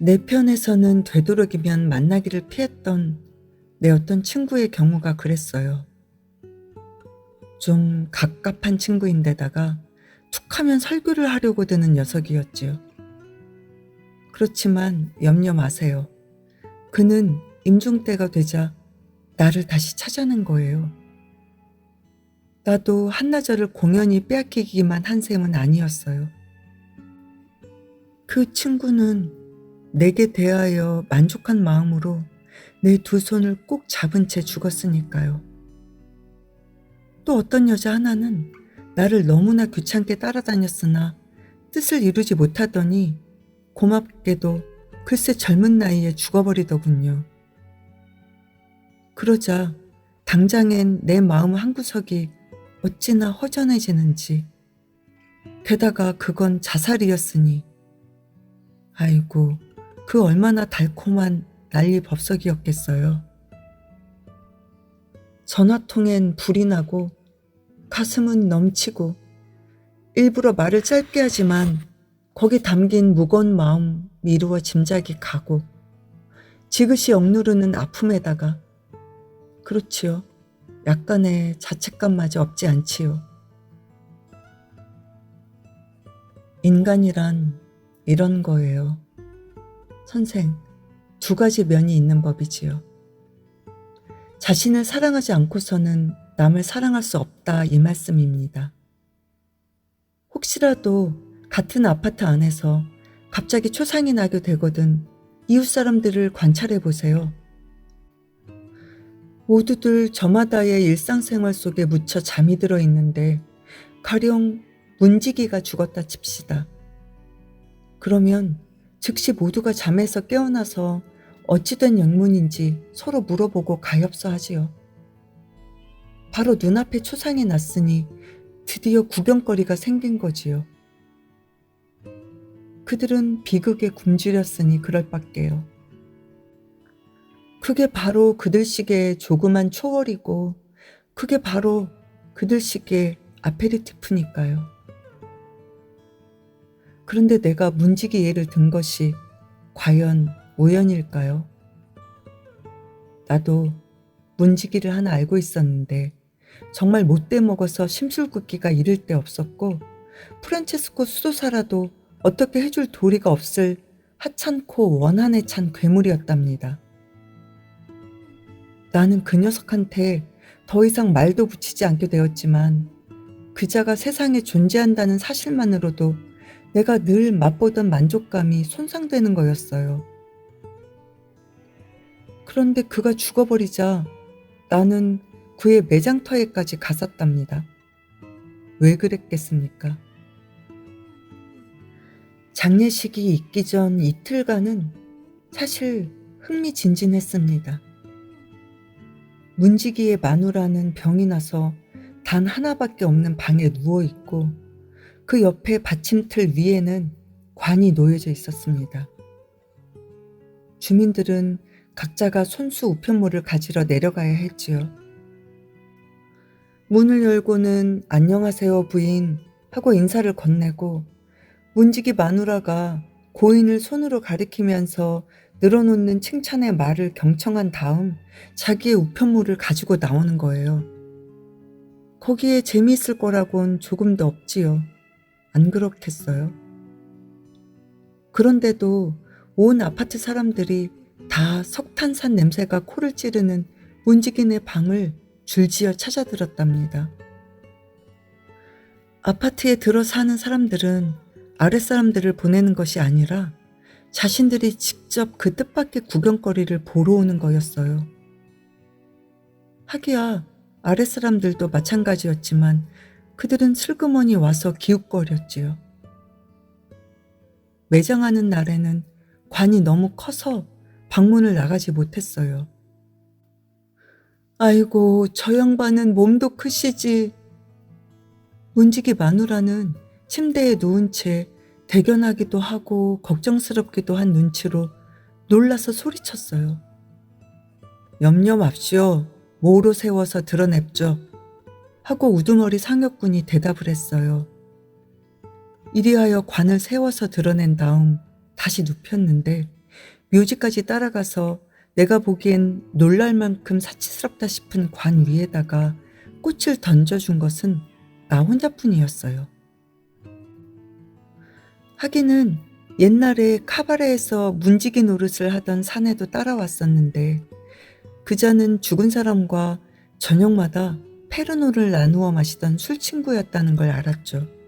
내 편에서는 되도록이면 만나기를 피했던 내 어떤 친구의 경우가 그랬어요. 좀 갑갑한 친구인데다가 툭하면 설교를 하려고 드는 녀석이었지요. 그렇지만 염려 마세요. 그는 임종때가 되자 나를 다시 찾아낸 거예요. 나도 한나절을 공연히 빼앗기기만 한 셈은 아니었어요. 그 친구는 내게 대하여 만족한 마음으로 내 두 손을 꼭 잡은 채 죽었으니까요. 또 어떤 여자 하나는 나를 너무나 귀찮게 따라다녔으나 뜻을 이루지 못하더니 고맙게도 글쎄 젊은 나이에 죽어버리더군요. 그러자 당장엔 내 마음 한구석이 어찌나 허전해지는지. 게다가 그건 자살이었으니 아이고, 그 얼마나 달콤한 난리법석이었겠어요. 전화통엔 불이 나고 가슴은 넘치고 일부러 말을 짧게 하지만 거기 담긴 무거운 마음 미루어 짐작이 가고 지그시 억누르는 아픔에다가, 그렇지요, 약간의 자책감마저 없지 않지요. 인간이란 이런 거예요. 선생, 두 가지 면이 있는 법이지요. 자신을 사랑하지 않고서는 남을 사랑할 수 없다, 이 말씀입니다. 혹시라도 같은 아파트 안에서 갑자기 초상이 나게 되거든 이웃 사람들을 관찰해 보세요. 모두들 저마다의 일상생활 속에 묻혀 잠이 들어 있는데 가령 문지기가 죽었다 칩시다. 그러면 즉시 모두가 잠에서 깨어나서 어찌된 영문인지 서로 물어보고 가엾어 하지요. 바로 눈앞에 초상이 났으니 드디어 구경거리가 생긴 거지요. 그들은 비극에 굶주렸으니 그럴 밖에요. 그게 바로 그들 시계의 조그만 초월이고 그게 바로 그들 시계의 아페리티프니까요. 그런데 내가 문지기 예를 든 것이 과연 우연일까요? 나도 문지기를 하나 알고 있었는데 정말 못돼 먹어서 심술궂기가 이를 데 없었고 프란체스코 수도사라도 어떻게 해줄 도리가 없을 하찮고 원한에 찬 괴물이었답니다. 나는 그 녀석한테 더 이상 말도 붙이지 않게 되었지만 그자가 세상에 존재한다는 사실만으로도 내가 늘 맛보던 만족감이 손상되는 거였어요. 그런데 그가 죽어버리자 나는 그의 매장터에까지 갔었답니다. 왜 그랬겠습니까? 장례식이 있기 전 이틀간은 사실 흥미진진했습니다. 문지기의 마누라는 병이 나서 단 하나밖에 없는 방에 누워있고 그 옆에 받침틀 위에는 관이 놓여져 있었습니다. 주민들은 각자가 손수 우편물을 가지러 내려가야 했지요. 문을 열고는 안녕하세요 부인 하고 인사를 건네고 문지기 마누라가 고인을 손으로 가리키면서 늘어놓는 칭찬의 말을 경청한 다음 자기의 우편물을 가지고 나오는 거예요. 거기에 재미있을 거라곤 조금도 없지요. 안 그렇겠어요? 그런데도 온 아파트 사람들이 다 석탄산 냄새가 코를 찌르는 문지기네 방을 줄지어 찾아들었답니다. 아파트에 들어 사는 사람들은 아랫사람들을 보내는 것이 아니라 자신들이 직접 그 뜻밖의 구경거리를 보러 오는 거였어요. 하기야 아랫사람들도 마찬가지였지만 그들은 슬그머니 와서 기웃거렸지요. 매장하는 날에는 관이 너무 커서 방문을 나가지 못했어요. 아이고, 저 양반은 몸도 크시지. 문지기 마누라는 침대에 누운 채 대견하기도 하고 걱정스럽기도 한 눈치로 놀라서 소리쳤어요. 염려 맙시오. 모로 세워서 드러냅죠. 하고 우두머리 상역군이 대답을 했어요. 이리하여 관을 세워서 드러낸 다음 다시 눕혔는데 묘지까지 따라가서 내가 보기엔 놀랄 만큼 사치스럽다 싶은 관 위에다가 꽃을 던져준 것은 나 혼자뿐이었어요. 하기는 옛날에 카바레에서 문지기 노릇을 하던 사내도 따라왔었는데 그자는 죽은 사람과 저녁마다 페르노를 나누어 마시던 술 친구였다는 걸 알았죠.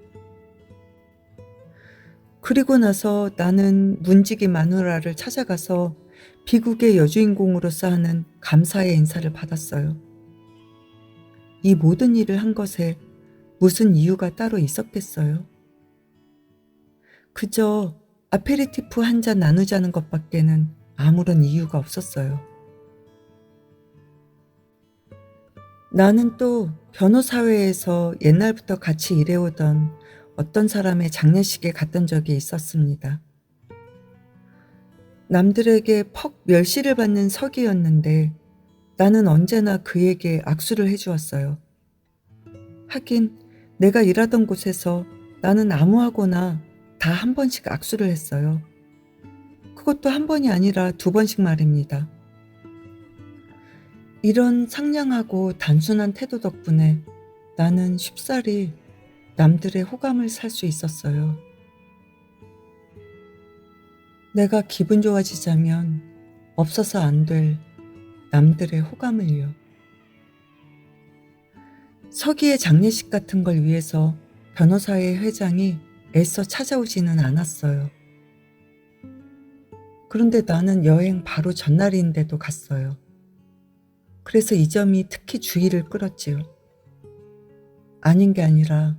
그리고 나서 나는 문지기 마누라를 찾아가서 비극의 여주인공으로서 하는 감사의 인사를 받았어요. 이 모든 일을 한 것에 무슨 이유가 따로 있었겠어요? 그저 아페리티프 한 잔 나누자는 것밖에는 아무런 이유가 없었어요. 나는 또 변호사회에서 옛날부터 같이 일해오던 어떤 사람의 장례식에 갔던 적이 있었습니다. 남들에게 퍽 멸시를 받는 서기였는데 나는 언제나 그에게 악수를 해주었어요. 하긴 내가 일하던 곳에서 나는 아무하고나 다 한 번씩 악수를 했어요. 그것도 한 번이 아니라 2번씩 말입니다. 이런 상냥하고 단순한 태도 덕분에 나는 쉽사리 남들의 호감을 살 수 있었어요. 내가 기분 좋아지자면 없어서 안 될 남들의 호감을요. 서기의 장례식 같은 걸 위해서 변호사회 회장이 애써 찾아오지는 않았어요. 그런데 나는 여행 바로 전날인데도 갔어요. 그래서 이 점이 특히 주의를 끌었지요. 아닌 게 아니라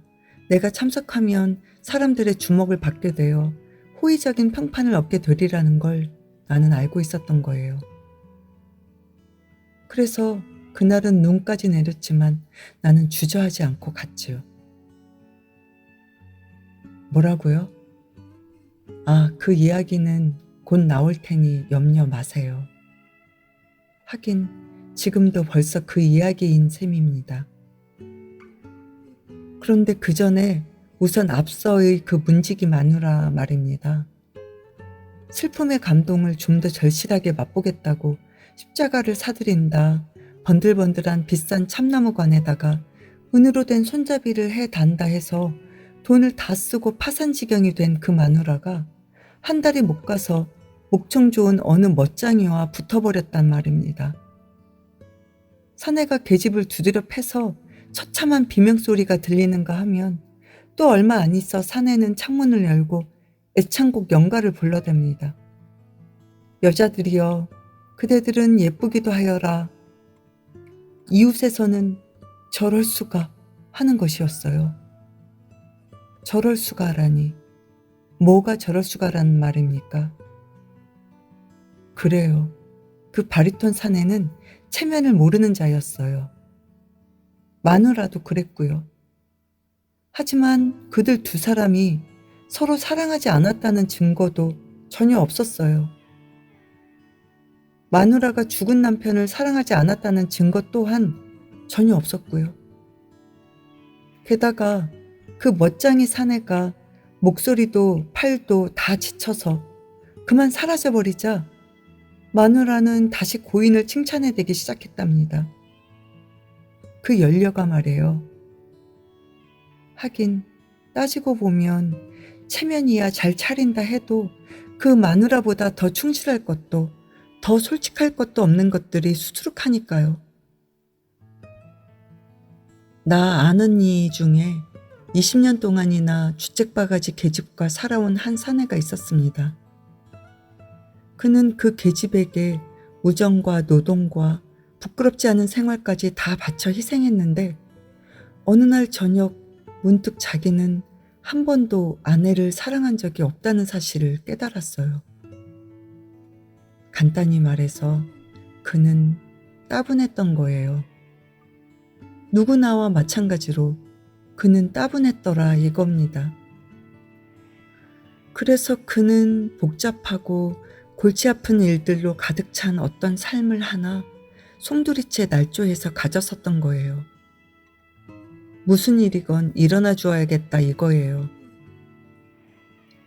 내가 참석하면 사람들의 주목을 받게 되어 호의적인 평판을 얻게 되리라는 걸 나는 알고 있었던 거예요. 그래서 그날은 눈까지 내렸지만 나는 주저하지 않고 갔지요. 뭐라고요? 그 이야기는 곧 나올 테니 염려 마세요. 하긴 지금도 벌써 그 이야기인 셈입니다. 그런데 그 전에 우선 앞서의 그 문지기 마누라 말입니다. 슬픔의 감동을 좀 더 절실하게 맛보겠다고 십자가를 사들인다 번들번들한 비싼 참나무관에다가 은으로 된 손잡이를 해단다 해서 돈을 다 쓰고 파산지경이 된 그 마누라가 한 달이 못 가서 목청 좋은 어느 멋쟁이와 붙어버렸단 말입니다. 사내가 계집을 두드려 패서 처참한 비명소리가 들리는가 하면 또 얼마 안 있어 사내는 창문을 열고 애창곡 연가를 불러댑니다. 여자들이여, 그대들은 예쁘기도 하여라. 이웃에서는 저럴 수가 하는 것이었어요. 저럴 수가라니. 뭐가 저럴 수가라는 말입니까? 그래요. 그 바리톤 사내는 체면을 모르는 자였어요. 마누라도 그랬고요. 하지만 그들 2사람이 서로 사랑하지 않았다는 증거도 전혀 없었어요. 마누라가 죽은 남편을 사랑하지 않았다는 증거 또한 전혀 없었고요. 게다가 그 멋쟁이 사내가 목소리도 팔도 다 지쳐서 그만 사라져버리자 마누라는 다시 고인을 칭찬해대기 시작했답니다. 그 연려가 말이에요. 하긴 따지고 보면 체면이야 잘 차린다 해도 그 마누라보다 더 충실할 것도 더 솔직할 것도 없는 것들이 수두룩하니까요. 나 아는 이 중에 20년 동안이나 주책바가지 계집과 살아온 한 사내가 있었습니다. 그는 그 계집에게 우정과 노동과 부끄럽지 않은 생활까지 다 바쳐 희생했는데 어느 날 저녁 문득 자기는 한 번도 아내를 사랑한 적이 없다는 사실을 깨달았어요. 간단히 말해서 그는 따분했던 거예요. 누구나와 마찬가지로 그는 따분했더라 이겁니다. 그래서 그는 복잡하고 골치 아픈 일들로 가득 찬 어떤 삶을 하나 송두리째 날조해서 가졌었던 거예요. 무슨 일이건 일어나 주어야겠다 이거예요.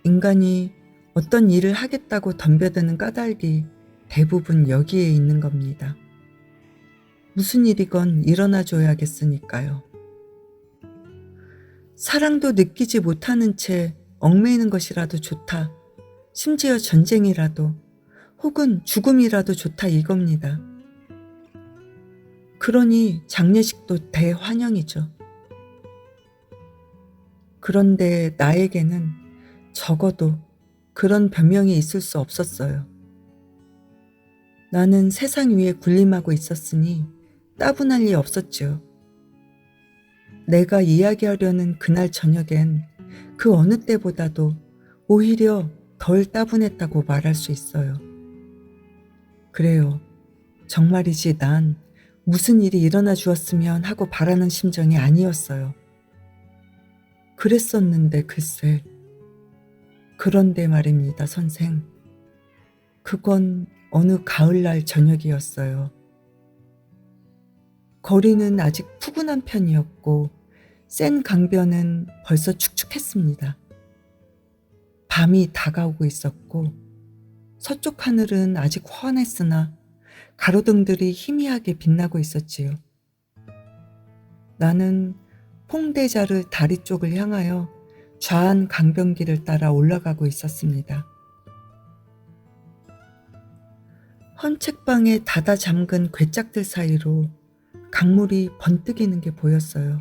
인간이 어떤 일을 하겠다고 덤벼드는 까닭이 대부분 여기에 있는 겁니다. 무슨 일이건 일어나 줘야겠으니까요. 사랑도 느끼지 못하는 채 얽매이는 것이라도 좋다. 심지어 전쟁이라도 혹은 죽음이라도 좋다 이겁니다. 그러니 장례식도 대환영이죠. 그런데 나에게는 적어도 그런 변명이 있을 수 없었어요. 나는 세상 위에 군림하고 있었으니 따분할 리 없었지요. 내가 이야기하려는 그날 저녁엔 그 어느 때보다도 오히려 덜 따분했다고 말할 수 있어요. 그래요. 정말이지 난 무슨 일이 일어나 주었으면 하고 바라는 심정이 아니었어요. 그랬었는데 글쎄. 그런데 말입니다, 선생. 그건 어느 가을날 저녁이었어요. 거리는 아직 푸근한 편이었고 센 강변은 벌써 축축했습니다. 밤이 다가오고 있었고 서쪽 하늘은 아직 환했으나 가로등들이 희미하게 빛나고 있었지요. 나는 퐁데자르 다리 쪽을 향하여 좌안 강변길을 따라 올라가고 있었습니다. 헌책방에 닫아 잠근 괴짝들 사이로 강물이 번뜩이는 게 보였어요.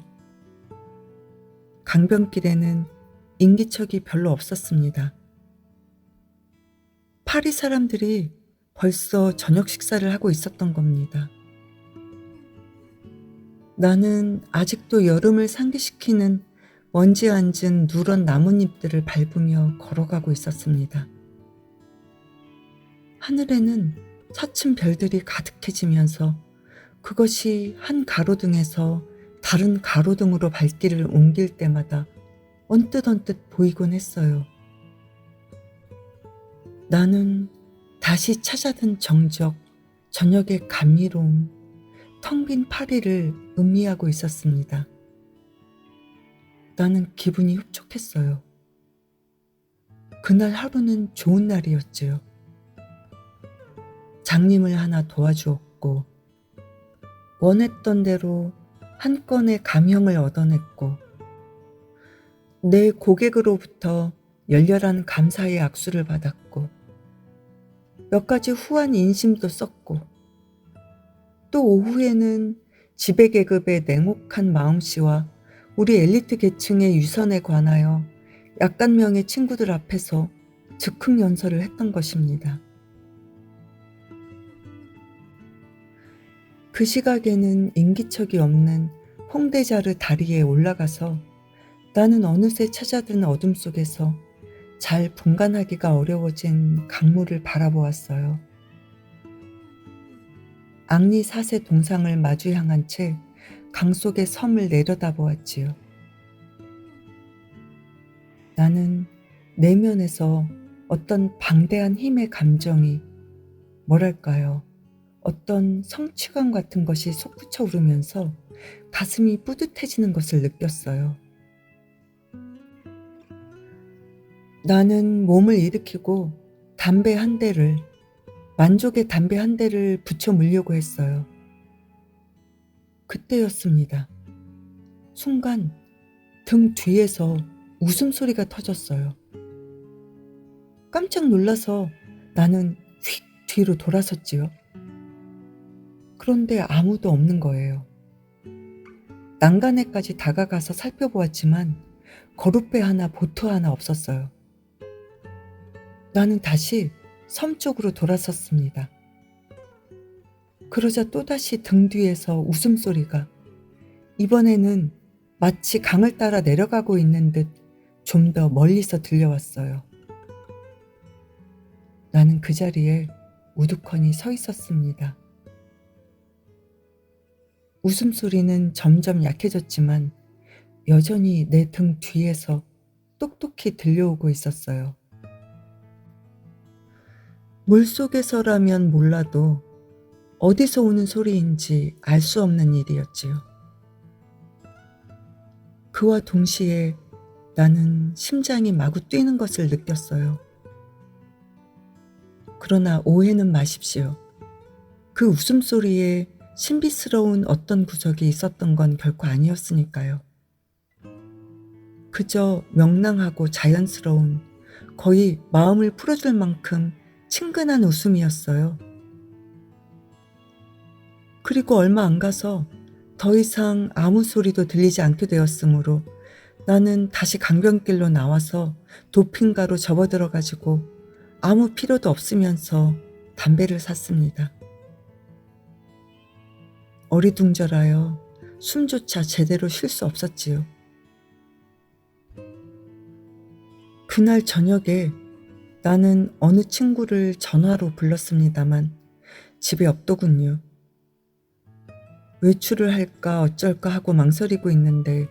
강변길에는 인기척이 별로 없었습니다. 파리 사람들이 벌써 저녁 식사를 하고 있었던 겁니다. 나는 아직도 여름을 상기시키는 먼지 앉은 누런 나뭇잎들을 밟으며 걸어가고 있었습니다. 하늘에는 차츰 별들이 가득해지면서 그것이 한 가로등에서 다른 가로등으로 발길을 옮길 때마다 언뜻 보이곤 했어요. 나는 다시 찾아든 정적, 저녁의 감미로움, 텅 빈 파리를 음미하고 있었습니다. 나는 기분이 흡족했어요. 그날 하루는 좋은 날이었지요. 장님을 하나 도와주었고 원했던 대로 한 건의 감형을 얻어냈고 내 고객으로부터 열렬한 감사의 악수를 받았고 몇 가지 후한 인심도 썼고 또 오후에는 지배계급의 냉혹한 마음씨와 우리 엘리트 계층의 유선에 관하여 약간명의 친구들 앞에서 즉흥 연설을 했던 것입니다. 그 시각에는 인기척이 없는 퐁데자르 다리에 올라가서 나는 어느새 찾아든 어둠 속에서 잘 분간하기가 어려워진 강물을 바라보았어요. 앙리 4세 동상을 마주 향한 채 강 속의 섬을 내려다보았지요. 나는 내면에서 어떤 방대한 힘의 감정이 뭐랄까요? 어떤 성취감 같은 것이 솟구쳐 오르면서 가슴이 뿌듯해지는 것을 느꼈어요. 나는 몸을 일으키고 만족의 담배 한 대를 붙여 물려고 했어요. 그때였습니다. 순간 등 뒤에서 웃음소리가 터졌어요. 깜짝 놀라서 나는 휙 뒤로 돌아섰지요. 그런데 아무도 없는 거예요. 난간에까지 다가가서 살펴보았지만 거룻배 하나, 보트 하나 없었어요. 나는 다시 섬 쪽으로 돌아섰습니다. 그러자 또다시 등 뒤에서 웃음소리가, 이번에는 마치 강을 따라 내려가고 있는 듯 좀 더 멀리서 들려왔어요. 나는 그 자리에 우두커니 서 있었습니다. 웃음소리는 점점 약해졌지만 여전히 내 등 뒤에서 똑똑히 들려오고 있었어요. 물속에서라면 몰라도 어디서 오는 소리인지 알 수 없는 일이었지요. 그와 동시에 나는 심장이 마구 뛰는 것을 느꼈어요. 그러나 오해는 마십시오. 그 웃음소리에 신비스러운 어떤 구석이 있었던 건 결코 아니었으니까요. 그저 명랑하고 자연스러운, 거의 마음을 풀어줄 만큼 친근한 웃음이었어요. 그리고 얼마 안 가서 더 이상 아무 소리도 들리지 않게 되었으므로 나는 다시 강변길로 나와서 도핑가로 접어들어가지고 아무 필요도 없으면서 담배를 샀습니다. 어리둥절하여 숨조차 제대로 쉴 수 없었지요. 그날 저녁에 나는 어느 친구를 전화로 불렀습니다만 집에 없더군요. 외출을 할까 어쩔까 하고 망설이고 있는데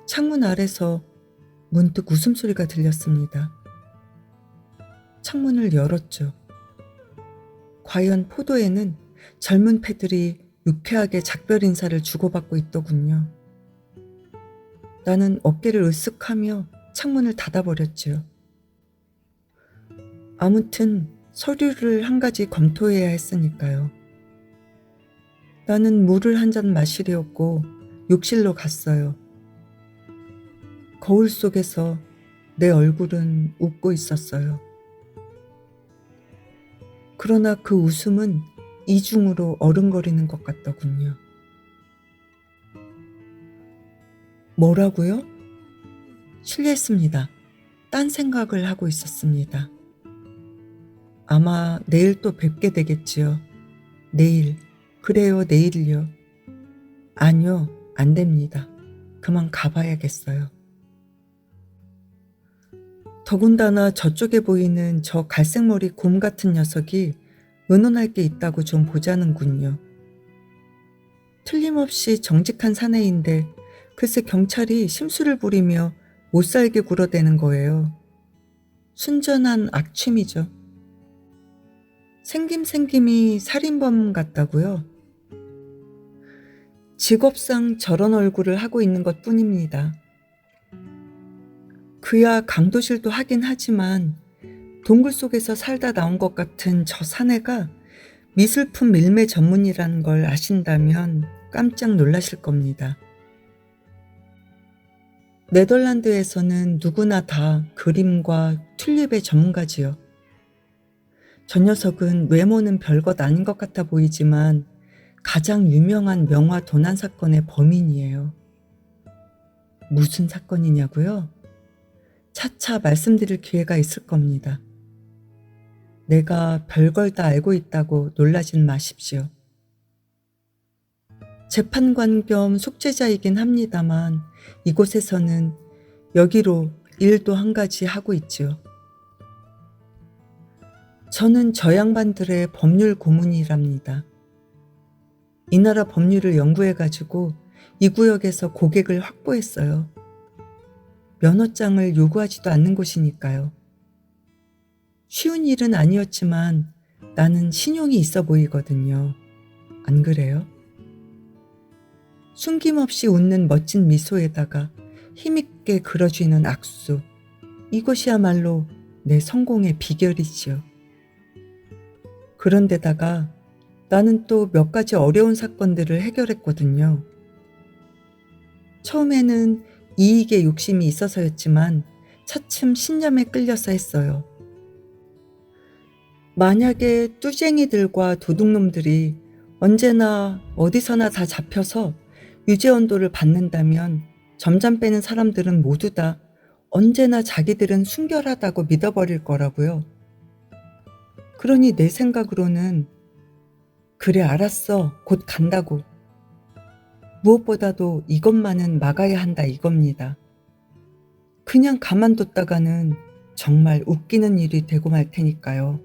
창문 아래서 문득 웃음소리가 들렸습니다. 창문을 열었죠. 과연 포도에는 젊은 패들이 유쾌하게 작별 인사를 주고받고 있더군요. 나는 어깨를 으쓱하며 창문을 닫아버렸지요. 아무튼 서류를 한 가지 검토해야 했으니까요. 나는 물을 한 잔 마시려고 욕실로 갔어요. 거울 속에서 내 얼굴은 웃고 있었어요. 그러나 그 웃음은 이중으로 어른거리는 것 같더군요. 뭐라고요? 실례했습니다. 딴 생각을 하고 있었습니다. 아마 내일 또 뵙게 되겠지요. 내일. 그래요, 내일요. 아니요, 안 됩니다. 그만 가봐야겠어요. 더군다나 저쪽에 보이는 저 갈색머리 곰 같은 녀석이 의논할 게 있다고 좀 보자는군요. 틀림없이 정직한 사내인데 글쎄 경찰이 심술을 부리며 못살게 굴어대는 거예요. 순전한 악취미죠. 생김이 살인범 같다고요? 직업상 저런 얼굴을 하고 있는 것 뿐입니다. 그야 강도질도 하긴 하지만 동굴 속에서 살다 나온 것 같은 저 사내가 미술품 밀매 전문이라는 걸 아신다면 깜짝 놀라실 겁니다. 네덜란드에서는 누구나 다 그림과 튤립의 전문가지요. 저 녀석은 외모는 별것 아닌 것 같아 보이지만 가장 유명한 명화 도난 사건의 범인이에요. 무슨 사건이냐고요? 차차 말씀드릴 기회가 있을 겁니다. 내가 별걸 다 알고 있다고 놀라진 마십시오. 재판관 겸 숙제자이긴 합니다만 이곳에서는 여기로 일도 한 가지 하고 있지요. 저는 저 양반들의 법률 고문이랍니다. 이 나라 법률을 연구해가지고 이 구역에서 고객을 확보했어요. 면허장을 요구하지도 않는 곳이니까요. 쉬운 일은 아니었지만 나는 신용이 있어 보이거든요. 안 그래요? 숨김없이 웃는 멋진 미소에다가 힘있게 그려쥐는 악수. 이것이야말로 내 성공의 비결이지요. 그런데다가 나는 또 몇 가지 어려운 사건들을 해결했거든요. 처음에는 이익에 욕심이 있어서였지만 차츰 신념에 끌려서 했어요. 만약에 뚜쟁이들과 도둑놈들이 언제나 어디서나 다 잡혀서 유죄언도를 받는다면 점점 빼는 사람들은 모두 다 언제나 자기들은 순결하다고 믿어버릴 거라고요. 그러니 내 생각으로는 그래 알았어 곧 간다고. 무엇보다도 이것만은 막아야 한다 이겁니다. 그냥 가만뒀다가는 정말 웃기는 일이 되고 말 테니까요.